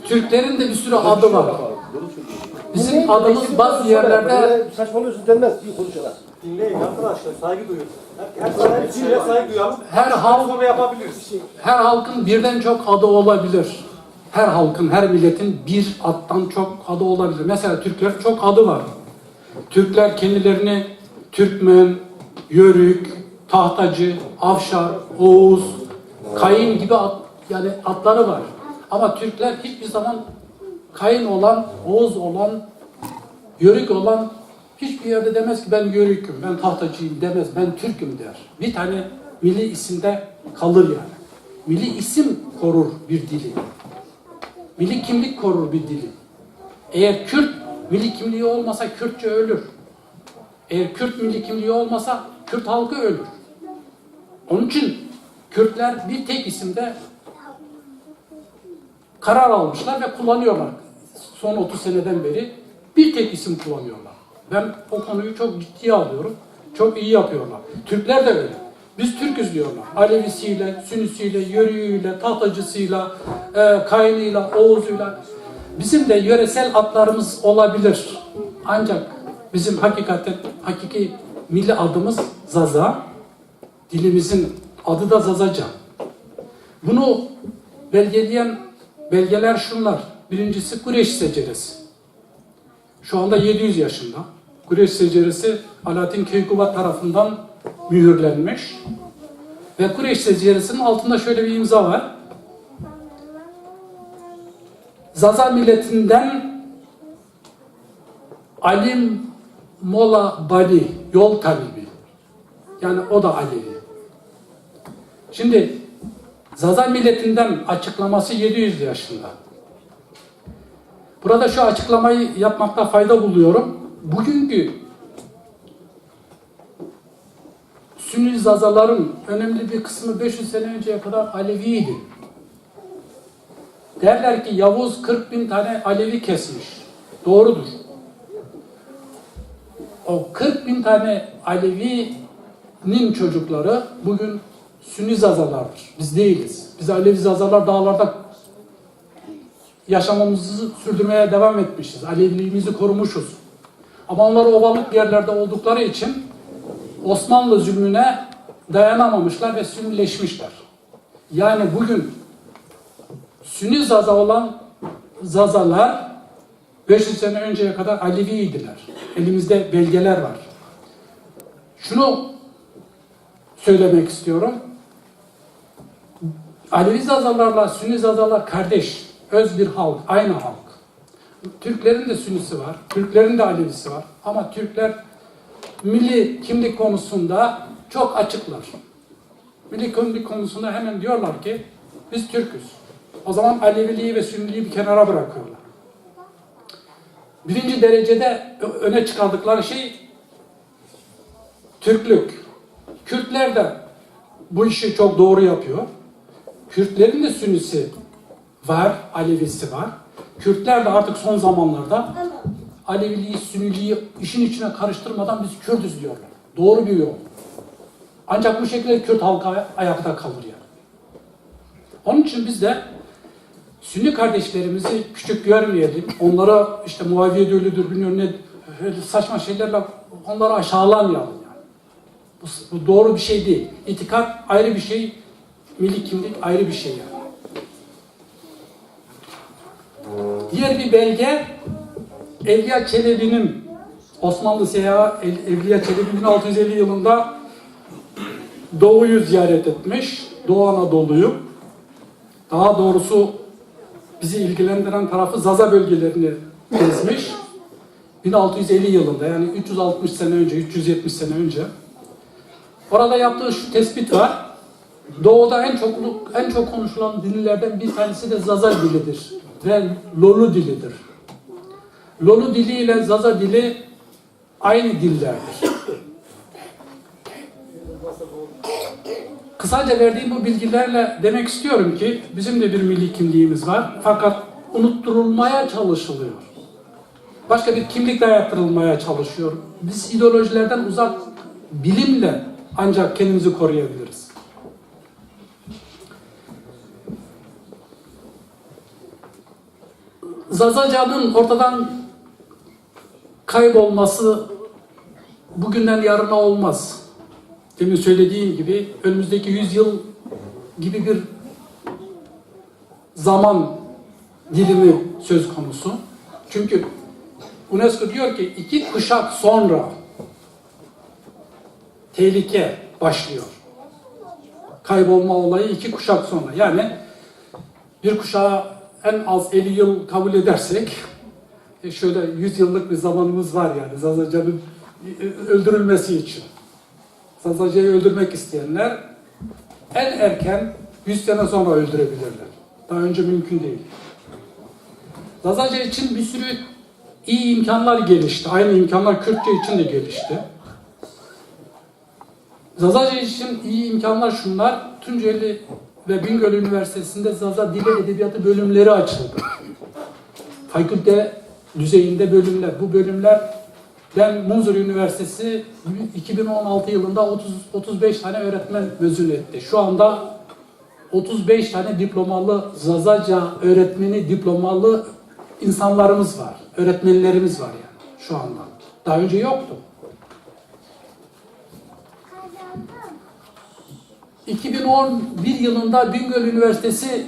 Türklerin de bir sürü adı var. Bizim adımız bazı yerlerde Saçmalıyorsun denmez. İyi konuşuyorlar. Dinleyin arkadaşlar, saygı duyun. Her şeye saygı duyalım. her halkın birden çok adı olabilir. Her halkın, her milletin bir addan çok adı olabilir. Mesela Türkler çok adı var. Türkler kendilerini Türkmen, Yörük, Tahtacı, Afşar, Oğuz, Kayın gibi yani adları var. Ama Türkler hiçbir zaman Kayın olan, Oğuz olan, Yörük olan hiçbir yerde demez ki ben Yörük'üm, ben Tahtacıyım demez, ben Türk'üm der. Bir tane milli isimde kalır yani. Milli isim korur bir dili. Milli kimlik korur bir dili. Eğer Kürt milli kimliği olmasa Kürtçe ölür. Eğer Kürt milli kimliği olmasa Kürt halkı ölür. Onun için Kürtler bir tek isimde karar almışlar ve kullanıyorlar. Son 30 seneden beri bir tek isim kullanıyorlar. Ben o konuyu çok ciddiye alıyorum. Çok iyi yapıyorlar. Türkler de öyle. Biz Türküz diyorlar. Alevisiyle, Sünnisiyle, Yörüğüyle, Tahtacısıyla, Kayınıyla, Oğuzuyla. Bizim de yöresel adlarımız olabilir. Ancak bizim hakiki milli adımız Zaza. Dilimizin adı da Zazaca. Bunu belgeleyen belgeler şunlar. Birincisi Kureş seceresi. Şu anda 700 yaşında. Kureş seceresi Alaaddin Keykubat tarafından mühürlenmiş. Ve Kureş seceresinin altında şöyle bir imza var. Zaza milletinden Alim Mola Bali, yol talibi. Yani o da Alevi. Şimdi Zaza milletinden açıklaması 700 yaşında. Burada şu açıklamayı yapmakta fayda buluyorum. Bugünkü Sünni Zazaların önemli bir kısmı 500 sene önceye kadar Aleviydi. Derler ki Yavuz 40.000 tane Alevi kesmiş. Doğrudur. O 40.000 tane Alevi'nin çocukları bugün Sünni Zazalardır. Biz değiliz. Biz Alevi Zazalar dağlarda yaşamamızı sürdürmeye devam etmişiz. Aleviliğimizi korumuşuz. Ama onlar ovalık yerlerde oldukları için Osmanlı zulmüne dayanamamışlar ve Sünnileşmişler. Yani bugün Sünni Zaza olan Zazalar 500 sene önceye kadar Aleviydiler. Elimizde belgeler var. Şunu söylemek istiyorum. Alevi Zazalarla Sünni Zazalar kardeş, öz bir halk, aynı halk. Türklerin de Sünnisi var, Türklerin de Alevisi var. Ama Türkler milli kimlik konusunda çok açıklar. Milli kimlik konusunda hemen diyorlar ki biz Türk'üz. O zaman Aleviliği ve Sünniliği bir kenara bırakıyorlar. Birinci derecede öne çıkardıkları şey Türklük. Kürtler de bu işi çok doğru yapıyor. Kürtlerin de Sünnisi var, Alevisi var. Kürtler de artık son zamanlarda Aleviliği, Sünniliği işin içine karıştırmadan biz Kürtüz diyorlar. Doğru bir yol. Ancak bu şekilde Kürt halkı ayakta kalır yani. Onun için biz de Sünni kardeşlerimizi küçük görmeyelim. Onlara işte Muaviye dölüdür, bilmiyorum ne saçma şeylerle onları aşağılamayalım yani. Bu doğru bir şey değil. İtikat ayrı bir şey, milli kimlik ayrı bir şey yani. Diğer bir belge Evliya Çelebi'nin Osmanlı seyahatı Evliya Çelebi 1650 yılında Doğu'yu ziyaret etmiş. Doğu Anadolu'yu. Daha doğrusu bizi ilgilendiren tarafı Zaza bölgelerini gezmiş. 1650 yılında yani 360 sene önce, 370 sene önce. Orada yaptığı şu tespit var. Doğu'da en çok konuşulan dillerden bir tanesi de Zaza dilidir ve Lolu dilidir. Lolu dili ile Zaza dili aynı dillerdir. Kısaca verdiğim bu bilgilerle demek istiyorum ki bizim de bir milli kimliğimiz var. Fakat unutturulmaya çalışılıyor. Başka bir kimlik dayattırılmaya çalışıyor. Biz ideolojilerden uzak bilimle ancak kendimizi koruyabiliriz. Zazaca'nın ortadan kaybolması bugünden yarına olmaz. Demin söylediğim gibi önümüzdeki 100 yıl gibi bir zaman dilimi söz konusu. Çünkü UNESCO diyor ki 2 kuşak sonra tehlike başlıyor. Kaybolma olayı 2 kuşak sonra. Yani bir kuşağı en az 50 yıl kabul edersek şöyle 100 yıllık bir zamanımız var yani Zazaca'nın öldürülmesi için. Zazaca'yı öldürmek isteyenler en erken 100 sene sonra öldürebilirler. Daha önce mümkün değil. Zazaca için bir sürü iyi imkanlar gelişti. Aynı imkanlar Kürtçe için de gelişti. Zazaca için iyi imkanlar şunlar. Tunceli ve Bingöl Üniversitesi'nde Zaza Dili Edebiyatı bölümleri açıldı. Fakülte düzeyinde bölümler. Bu bölümlerden Munzur Üniversitesi 2016 yılında 35 tane öğretmen mezun etti. Şu anda 35 tane diplomalı Zazaca öğretmeni diplomalı insanlarımız var. Öğretmenlerimiz var yani şu anda. Daha önce yoktu. 2011 yılında Bingöl Üniversitesi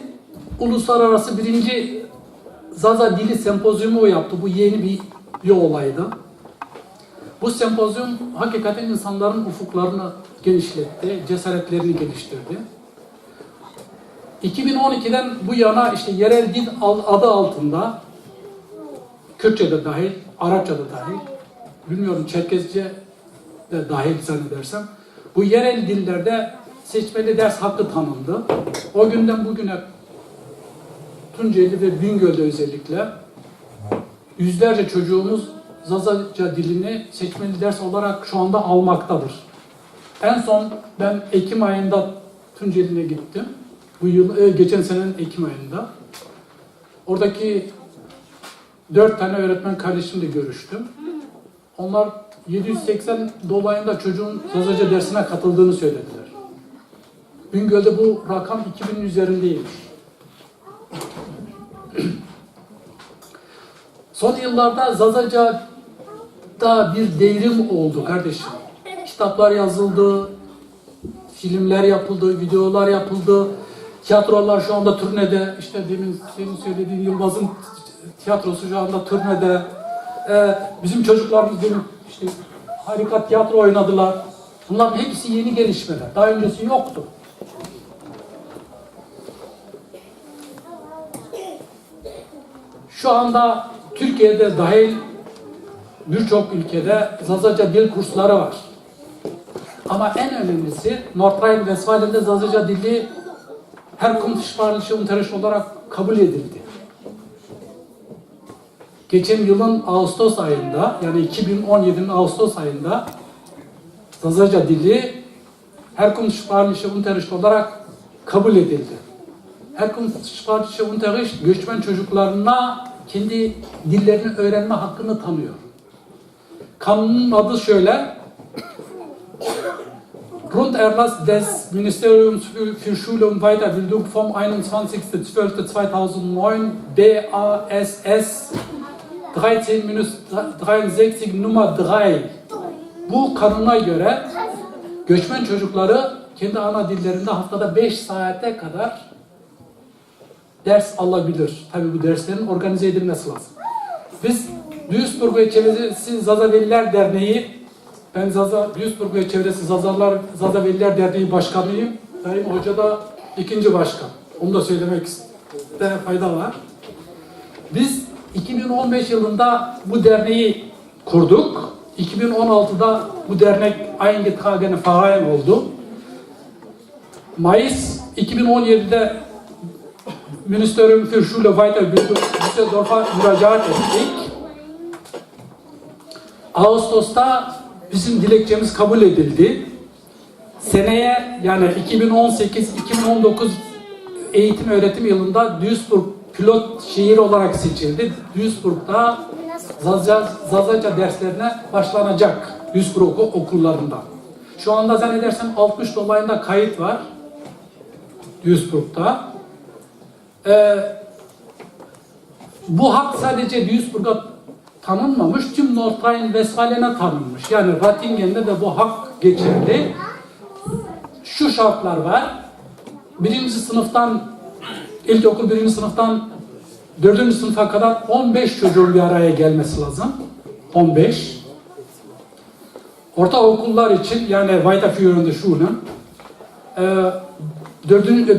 uluslararası 1. Zaza Dili Sempozyumu yaptı. Bu yeni bir olaydı. Bu sempozyum hakikaten insanların ufuklarını genişletti, cesaretlerini geliştirdi. 2012'den bu yana işte yerel dil adı altında Kürtçe'de dahil, Arapça'da dahil, bilmiyorum Çerkezce de dahil zannedersem, bu yerel dillerde seçmeli ders hakkı tanındı. O günden bugüne Tunceli ve Bingöl'de özellikle yüzlerce çocuğumuz Zazaca dilini seçmeli ders olarak şu anda almaktadır. En son ben Ekim ayında Tunceli'ne gittim. Bu yıl, geçen senenin Ekim ayında. Oradaki 4 tane öğretmen kardeşimle görüştüm. Onlar 780 dolayında çocuğun Zazaca dersine katıldığını söylediler. Bingöl'de bu rakam 2000'in üzerindeymiş. Son yıllarda Zazaca'da bir devrim oldu kardeşim. Kitaplar yazıldı, filmler yapıldı, videolar yapıldı. Tiyatrolar şu anda turnede. İşte demin senin söylediğin Yılmaz'ın tiyatrosu şu anda turnede. Bizim çocuklarımız benim işte harika tiyatro oynadılar. Bunların hepsi yeni gelişmeler. Daha öncesi yoktu. Şu anda Türkiye'de dahil birçok ülkede Zazaca dil kursları var. Ama en önemlisi Nordrhein-Westfalen'de Zazaca dili Herkunftssprachliche Unterricht olarak kabul edildi. Geçen yılın Ağustos ayında, yani 2017'nin Ağustos ayında Zazaca dili Herkunftssprachliche Unterricht olarak kabul edildi. Herkunftssprachliche Unterricht göçmen çocuklarına kendi dillerini öğrenme hakkını tanıyor. Kanunun adı şöyle: Grunderlass des Ministeriums für Schule und Weiterbildung vom 21.12.2009 BASS 13-63 numara 3. Bu kanuna göre göçmen çocukları kendi ana dillerinde haftada 5 saate kadar ders alabilir. Tabii bu derslerin organize edilmesi lazım. Biz Duisburg ve çevresi Zazaveliler Derneği, ben Duisburg ve çevresi Zazaveliler Derneği Başkanıyım. Sayın Hoca da ikinci başkan. Onu da söylemek fayda var. Biz 2015 yılında bu derneği kurduk. 2016'da bu dernek Eingetragene Verein oldu. Mayıs 2017'de Ministerium für Schule Weiterbildung Düsseldorf'a müracaat ettik. Ağustos'ta bizim dilekçemiz kabul edildi. Seneye yani 2018-2019 eğitim öğretim yılında Duisburg pilot şehir olarak seçildi. Duisburg'da Zazaca derslerine başlanacak Duisburg okullarında. Şu anda zannedersem 60 dolayında kayıt var Duisburg'da. Bu hak sadece Duisburg'a tanınmamış, tüm Nordrhein-Westfalen'e tanınmış. Yani Rattingen'de de bu hak geçerli. Şu şartlar var. Birinci sınıftan, ilkokul birinci sınıftan 4. sınıfa kadar 15 çocuğun bir araya gelmesi lazım. 15. Ortaokullar için yani weiterführende Schulen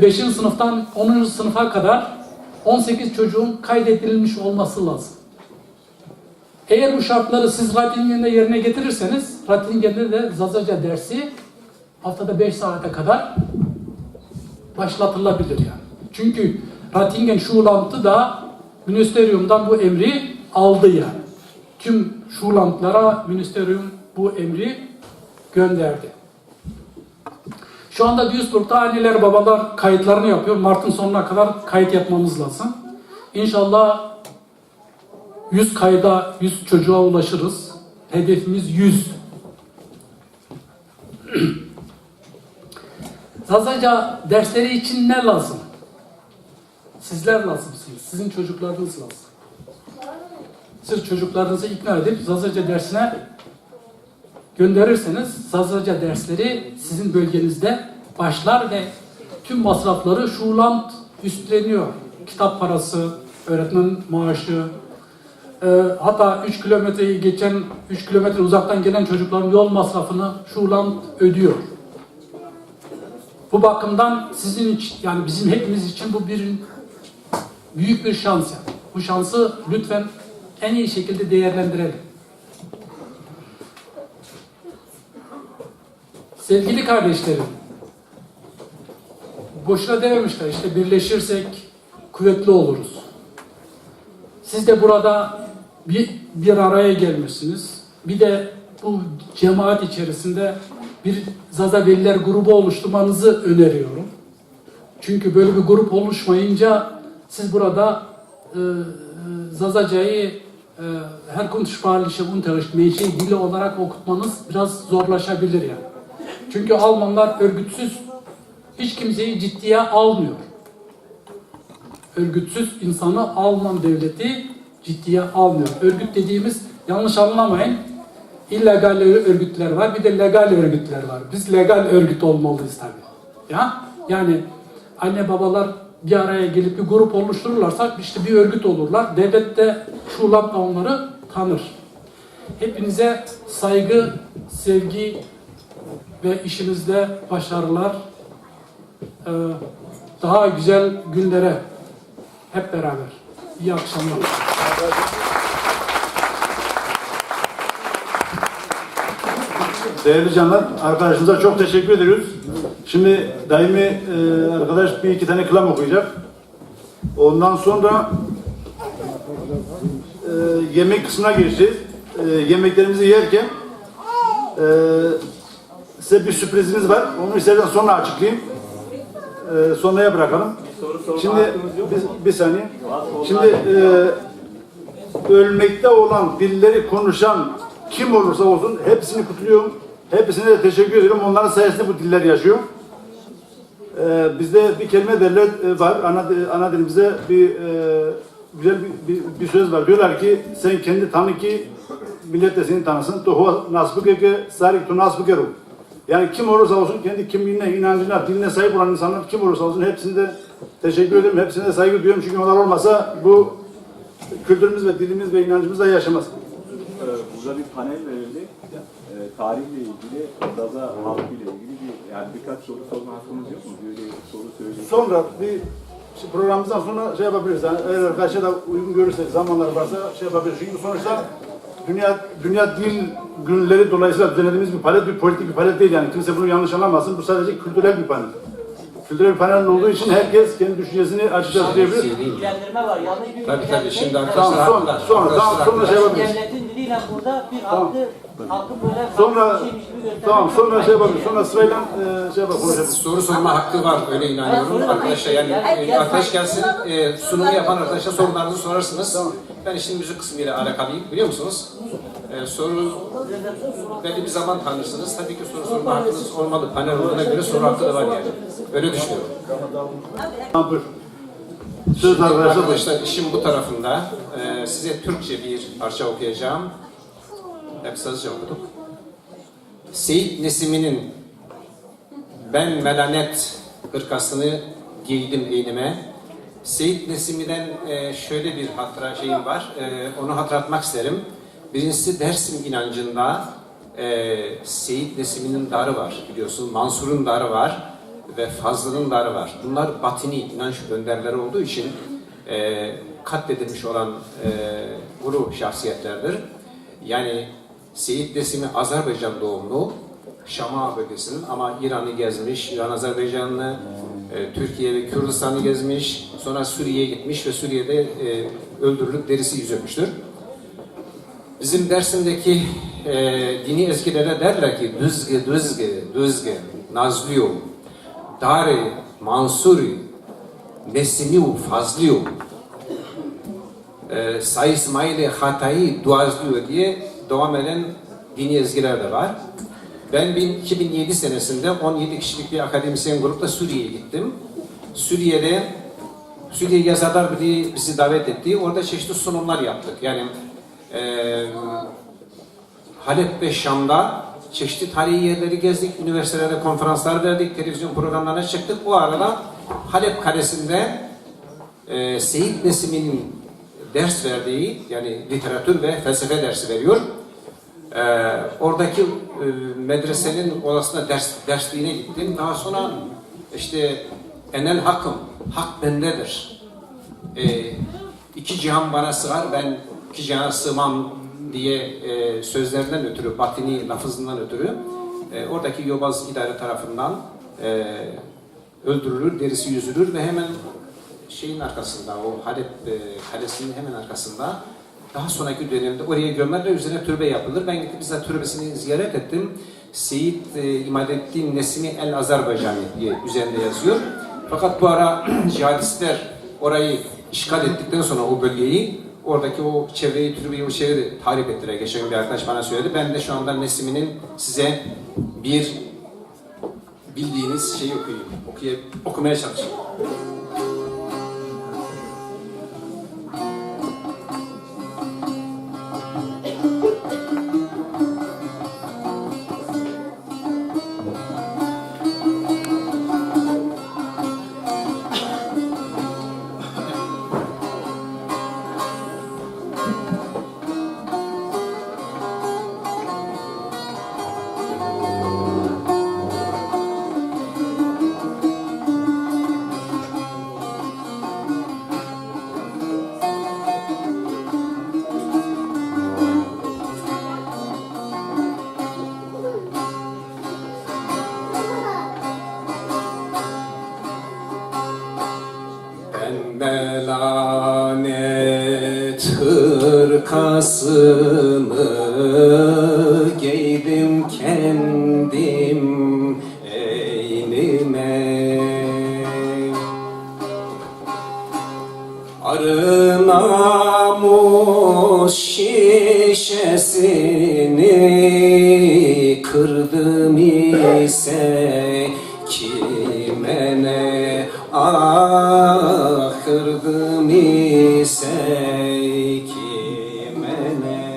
5. sınıftan 10. sınıfa kadar 18 çocuğun kaydedilmiş olması lazım. Eğer bu şartları siz Rattingen'de yerine getirirseniz, Rattingen'de de Zazaca dersi haftada 5 saate kadar başlatılabilir yani. Çünkü Rattingen Schulamt'ı da Ministerium'dan bu emri aldı yani. Tüm Schulamt'lara Ministerium bu emri gönderdi. Şu anda Duisburg'da anneler babalar kayıtlarını yapıyor. Mart'ın sonuna kadar kayıt yapmamız lazım. İnşallah 100 kayda, 100 çocuğa ulaşırız. Hedefimiz 100. Zazaca dersleri için ne lazım? Sizler lazımsınız. Sizin çocuklarınız lazım. Siz çocuklarınızı ikna edip Zazaca dersine gönderirseniz Zazaca dersleri sizin bölgenizde başlar ve tüm masrafları Schuland üstleniyor. Kitap parası, öğretmen maaşı, hatta 3 kilometreyi geçen, 3 kilometre uzaktan gelen çocukların yol masrafını Şuurland ödüyor. Bu bakımdan sizin için, yani bizim hepimiz için bu büyük bir şans yani. Bu şansı lütfen en iyi şekilde değerlendirelim. Sevgili kardeşlerim, boşuna dememişler işte birleşirsek kuvvetli oluruz. Siz de burada bir araya gelmişsiniz. Bir de bu cemaat içerisinde bir Zaza Veliler grubu oluşturmanızı öneriyorum. Çünkü böyle bir grup oluşmayınca siz burada Zazacayı Herkunftssprachliche Unterricht meclis dili olarak okutmanız biraz zorlaşabilir yani. Çünkü Almanlar örgütsüz hiç kimseyi ciddiye almıyor. Örgütsüz insanı Alman devleti ciddiye almıyor. Örgüt dediğimiz, yanlış anlamayın, illegal örgütler var, bir de legal örgütler var. Biz legal örgüt olmalıyız tabii. Ya? Yani anne babalar bir araya gelip bir grup oluştururlarsa işte bir örgüt olurlar. Devlet de Şuurland da onları tanır. Hepinize saygı, sevgi ve işinizde başarılar, daha güzel günlere hep beraber. İyi akşamlar. Değerli canlar, arkadaşımıza çok teşekkür ediyoruz. Şimdi daimi arkadaş bir iki tane kılam okuyacak. Ondan sonra yemek kısmına geçeceğiz. Yemeklerimizi yerken size bir sürprizimiz var. Onu istersen sonra açıklayayım. Sonraya bırakalım. Şimdi bir saniye. Şimdi ölmekte olan, dilleri konuşan kim olursa olsun hepsini kutluyorum. Hepsine de teşekkür ediyorum. Onların sayesinde bu diller yaşıyor. Bizde bir kelime derler var. Ana dilimizde güzel bir söz var. Diyorlar ki sen kendi tanı ki millet de seni tanısın. Tohu nasbıkeke sarik tu nasbıkeru. Yani kim olursa olsun kendi kimliğine, inancına, diline sahip olan insanlar kim olursa olsun hepsine de teşekkür ederim. Hepsine de saygı duyuyorum. Çünkü onlar olmasa bu kültürümüz ve dilimiz ve inancımız da yaşamaz. Burada bir panel verildi. Tarihle ilgili, Zaza halkıyla ilgili yani birkaç soru sorma hakkımız yok mu? Böyle soru söyleyin. Sonra bir programımızdan sonra şey yapabiliriz. Yani eğer arkadaşlar da uygun görürsek, zamanlar varsa şey yapabiliriz. Çünkü sonuçta Dünya Dil Günleri dolayısıyla düzenlediğimiz bir palet, bir politik bir palet değil yani. Kimse bunu yanlış anlamasın. Bu sadece kültürel bir panel. Kültürel bir panel olduğu için herkes kendi düşüncesini açıkça söyleyebilir. Bilgilendirme var. Yanlış bir Tabii şimdi Tamam, arkadaşlar sonra şey yapabiliriz. devletin diliyle burada bir halkı böyle Sonra bir şeymiş gibi göstermek. tamam, sonra şey yapabiliriz. Sonra sırayla şey yapalım, konuşalım. soru sorma hakkı var, öyle inanıyorum. Arkadaşlar yani arkadaş gelsin, sunumu yapan arkadaşlar sorularınızı sorarsınız. Ben işin müzik kısmıyla alakalıyım, biliyor musunuz? Soru belli bir zaman tanırsınız. Tabii ki soru sorma hakkınız olmalı. Panel olduğuna göre soru hakkı da var yani. Öyle düşünüyorum. Tamam, buyur. Söz arkadaşlar. Arkadaşlar işin bu tarafında size Türkçe bir parça okuyacağım. Hep sözce okuduk. Seyit Nesimi'nin Ben Melanet hırkasını giydim eynime. Seyit Nesimi'den şöyle bir hatıra şeyim var. Onu hatırlatmak isterim. Birincisi Dersim inancında Seyit Nesimi'nin darı var biliyorsun. Mansur'un darı var ve Fazlı'nın darı var. Bunlar batini inanç önderleri olduğu için katledilmiş olan guru şahsiyetlerdir. Yani Seyit Nesimi Azerbaycan doğumlu, Şama bölgesinin ama İran'ı gezmiş, İran Azerbaycan'ı, Türkiye ve Kürdistan'ı gezmiş, sonra Suriye'ye gitmiş ve Suriye'de öldürülüp derisi yüzülmüştür. Bizim Dersim'deki dini eskilere derler ki düzge, nazliyo, dari, mansuri, nesimiu, fazliyo, Say İsmail'i hatayı duazlıyor diye devam eden dini ezgiler de var. Ben 2007 senesinde 17 kişilik bir akademisyen grupla Suriye'ye gittim. Suriye Yazarlar Birliği bizi davet etti. Orada çeşitli sunumlar yaptık. Yani Halep ve Şam'da çeşitli tarihi yerleri gezdik, üniversitelerde konferanslar verdik, televizyon programlarına çıktık. Bu arada Halep Kalesi'nde Seyit Nesimi'nin ders verdiği, yani literatür ve felsefe dersi veriyor. Oradaki medresenin odasına dersliğine gittim. Daha sonra işte enel hakkım, hak bendedir. İki cihan bana sığar, ben iki cihana sığmam diye sözlerinden ötürü, batini lafızından ötürü oradaki yobaz idare tarafından öldürülür, derisi yüzülür ve hemen şeyin arkasında, o Halep kalesinin hemen arkasında daha sonraki dönemde oraya gömerler, üzerine türbe yapılır. Ben gittim bizzat türbesini ziyaret ettim. Seyit İmadettin Nesimi El Azerbaycani diye üzerinde yazıyor. Fakat bu ara cihadistler orayı işgal ettikten sonra o bölgeyi, oradaki o çevreyi, türbeyi, o şehri tahrip ettiler. Geçen gün bir arkadaş bana söyledi. Ben de şu anda Nesimi'nin size bir bildiğiniz şeyi okumaya çalışayım. Lanet hırkasını giydim kendim eynime, arı namus şişesini kırdım ise kime ne, kırdım ise kime ne.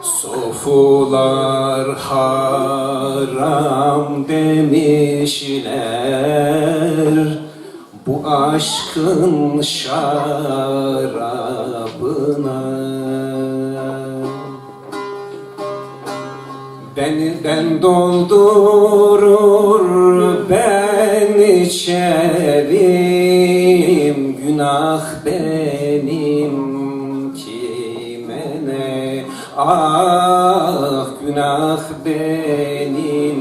Sofular haram demişler bu aşkın şarabına. Ben doldurur, ben içerim, günah benim kime ne, günah benim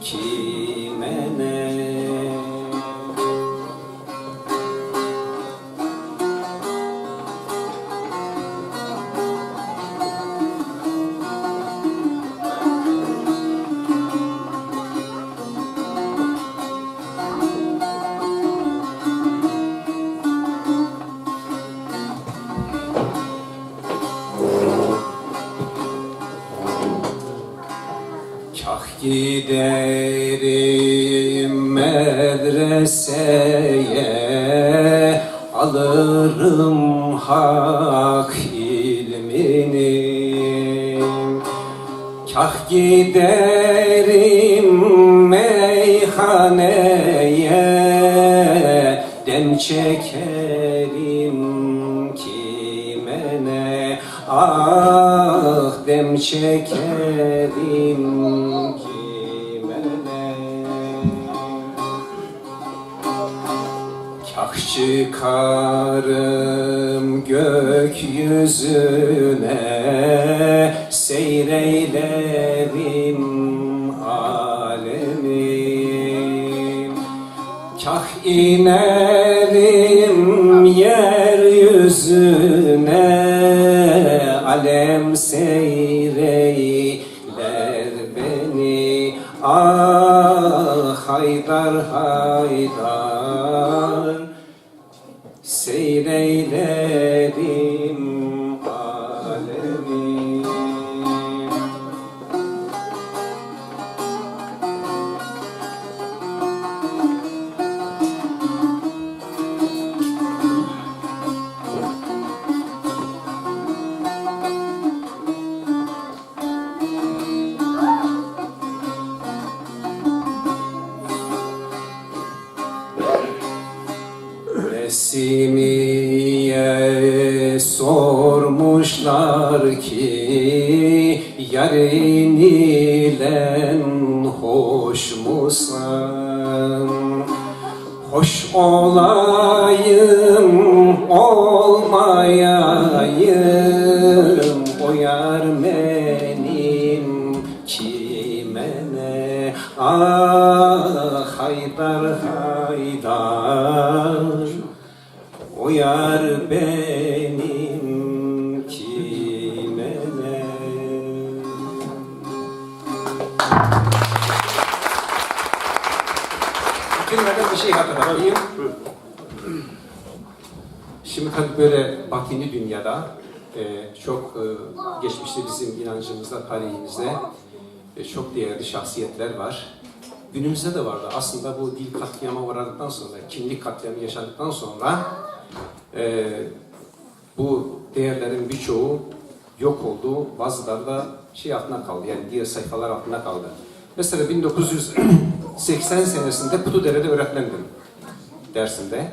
kime ne. Kah giderim medreseye, alırım hak ilmini. Kah giderim meyhaneye, dem çekerim kime ne, dem çekerim kime ne. Kah çıkarım gökyüzüne, seyreylerim alemi. Kah inerim yeryüzüne, alem seyreyler beni. Haydar haydar seyreylerim alemi. Demişler ki yarın ile hoş musun? Hoş olayım, olmayayım, o yar benim kime ne? Ah Haydar Haydar, o yar benim kime ne? Bitirmeden bir şey hatırlatayım. Şimdi tabii böyle batini dünyada çok geçmişte bizim inancımızda, tarihimizde çok değerli şahsiyetler var. Günümüzde de vardı. Aslında bu dil katliama uğradıktan sonra, kimlik katliamı yaşadıktan sonra bu değerlerin birçoğu yok oldu. Bazıları da şey altına kaldı. Yani diğer sayfalar altında kaldı. Mesela 1980 senesinde Kutudere'de öğretmendim Dersim'de.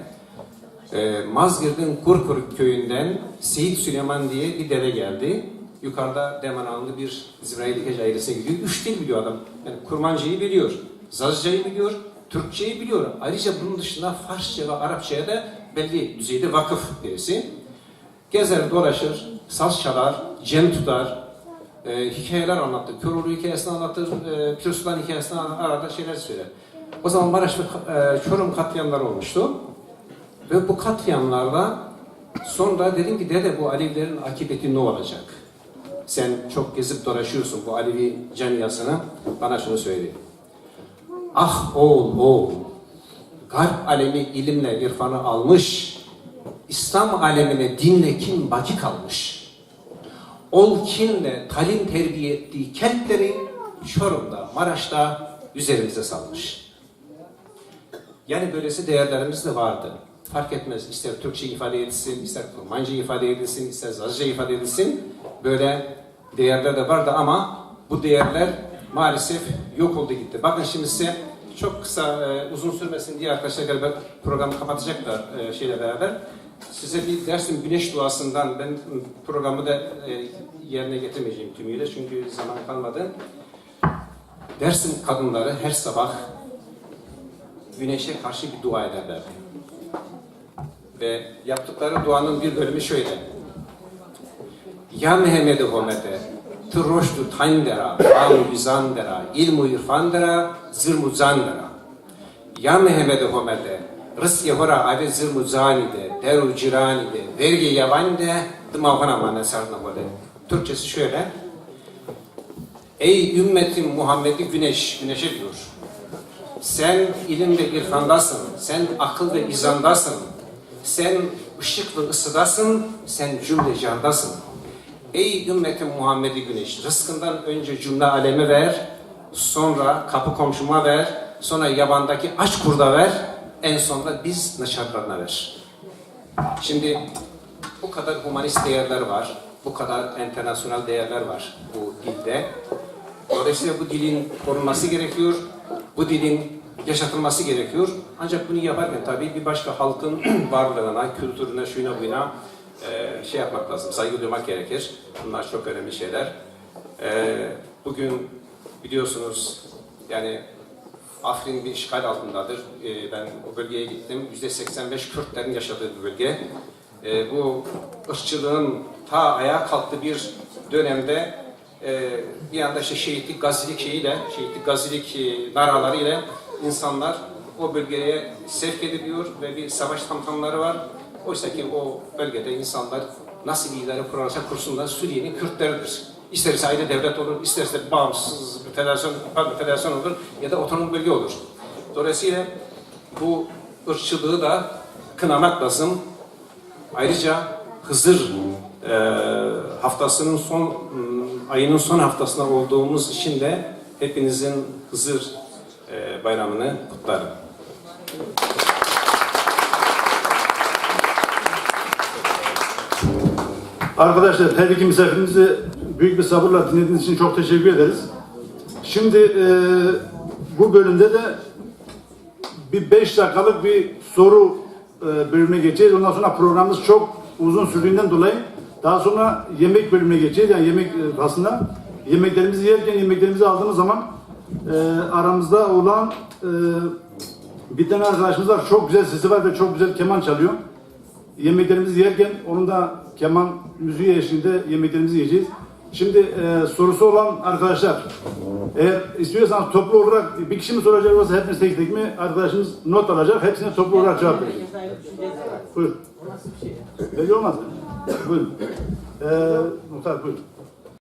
Mazgirt'in Kurkur köyünden Seyit Süleyman diye bir dede geldi. Yukarıda Demananlı bir İsrail Hece ailesine gidiyor. 3 dil biliyor adam. Yani Kurmancayı biliyor, Zazcayı biliyor, Türkçeyi biliyor. Ayrıca bunun dışında Farsça ve Arapçaya da belli düzeyde vakıf birisi. Gezer dolaşır, saz çalar, cem tutar, hikayeler anlattı. Köroğlu hikayesini anlatır, Pir Sultan hikayesini arada şeyler söyler. O zaman Maraş ve Çorum katliamları olmuştu. Ve bu katliamlarda sonra dedim ki dede bu Alevilerin akıbeti ne olacak? Sen çok gezip dolaşıyorsun bu Alevi camiasını. Bana şunu söyle. Ah oğul, Garp alemi ilimle irfanı almış, İslam alemine dinle kin baki kalmış. Ol kinle talim terbiye ettiği kentleri Çorum'da, Maraş'ta üzerimize salmış. Yani böylesi değerlerimiz de vardı. Fark etmez, ister Türkçe ifade edilsin, ister Kurmanca ifade edilsin, ister Zazca ifade edilsin. Böyle değerler de vardı ama bu değerler maalesef yok oldu gitti. Bakın şimdi size çok kısa, uzun sürmesin diye arkadaşlar galiba programı kapatacaklar şeyle beraber. Size bir Dersim Güneş duasından, ben programı da yerine getirmeyeceğim tümüyle çünkü zaman kalmadı. Dersim kadınları her sabah güneşe karşı bir dua ederlerdi. Ve yaptıkları duanın bir bölümü şöyle. Ya Mehmet-i Homete, Tıroştu Tandera, Famu Bizandera, İlmu İrfandera, Zırmu Zandera. Ya Mehmet-i Homete, Rıs Yehora Ave Zırmu Zanide, Deru Ciranide, Vergi Yavande, Dımavana Manesarna Hode. Türkçesi şöyle. Ey ümmetin Muhammed'i güneşe diyor. Sen ilim ve irfandasın, sen akıl ve izandasın, sen ışık ve ısıdasın, sen cümle candasın. Ey ümmetin Muhammed'i güneş, rızkından önce cümle alemi ver, sonra kapı komşuma ver, sonra yabandaki aç kurda ver, en sonunda biz naşarlarına ver. Şimdi bu kadar humanist değerler var, bu kadar internasyonel değerler var bu dilde. Dolayısıyla bu dilin korunması gerekiyor, bu dilin yaşatılması gerekiyor. Ancak bunu yaparken tabii bir başka halkın varlığına, kültürüne, şuyuna buyuna şey yapmak lazım, saygı duymak gerekir. Bunlar çok önemli şeyler. Bugün biliyorsunuz yani Afrin bir işgal altındadır. Ben o bölgeye gittim. %85 Kürtlerin yaşadığı bir bölge. Bu ırkçılığın ta ayağa kalktığı bir dönemde bir anda işte şehitlik, gazilik naralarıyla insanlar o bölgeye sevk ediliyor ve bir savaş tamtamları var. Oysa ki o bölgede insanlar nasıl bir idare kurarsa kursunlar Suriye'nin Kürtleridir. İsterse ayrı devlet olur, isterse bağımsız bir federasyon olur ya da otonom bölge olur. Dolayısıyla bu ırkçılığı da kınamak lazım. Ayrıca Hızır haftasının ayının son haftasında olduğumuz için de hepinizin Hızır bayramını kutlarım. Arkadaşlar her iki misafirimizi büyük bir sabırla dinlediğiniz için çok teşekkür ederiz. Şimdi bu bölümde de bir 5 dakikalık bir soru bölümüne geçeceğiz. Ondan sonra programımız çok uzun sürdüğünden dolayı Daha sonra yemek bölümüne geçeceğiz. Yani yemek faslına. Yemeklerimizi yerken yemeklerimizi aldığımız zaman aramızda olan bir tane arkadaşımız var. Çok güzel sesi var ve çok güzel keman çalıyor. Yemeklerimizi yerken onun da keman müziği eşliğinde yemeklerimizi yiyeceğiz. Şimdi sorusu olan arkadaşlar, eğer istiyorsanız toplu olarak bir kişi mi soracak yoksa hepiniz tek tek mi? Arkadaşımız not alacak, hepsine toplu olarak cevap verecek. Buyurun. Belli olmaz mı? Buyurun. Muhtar buyurun.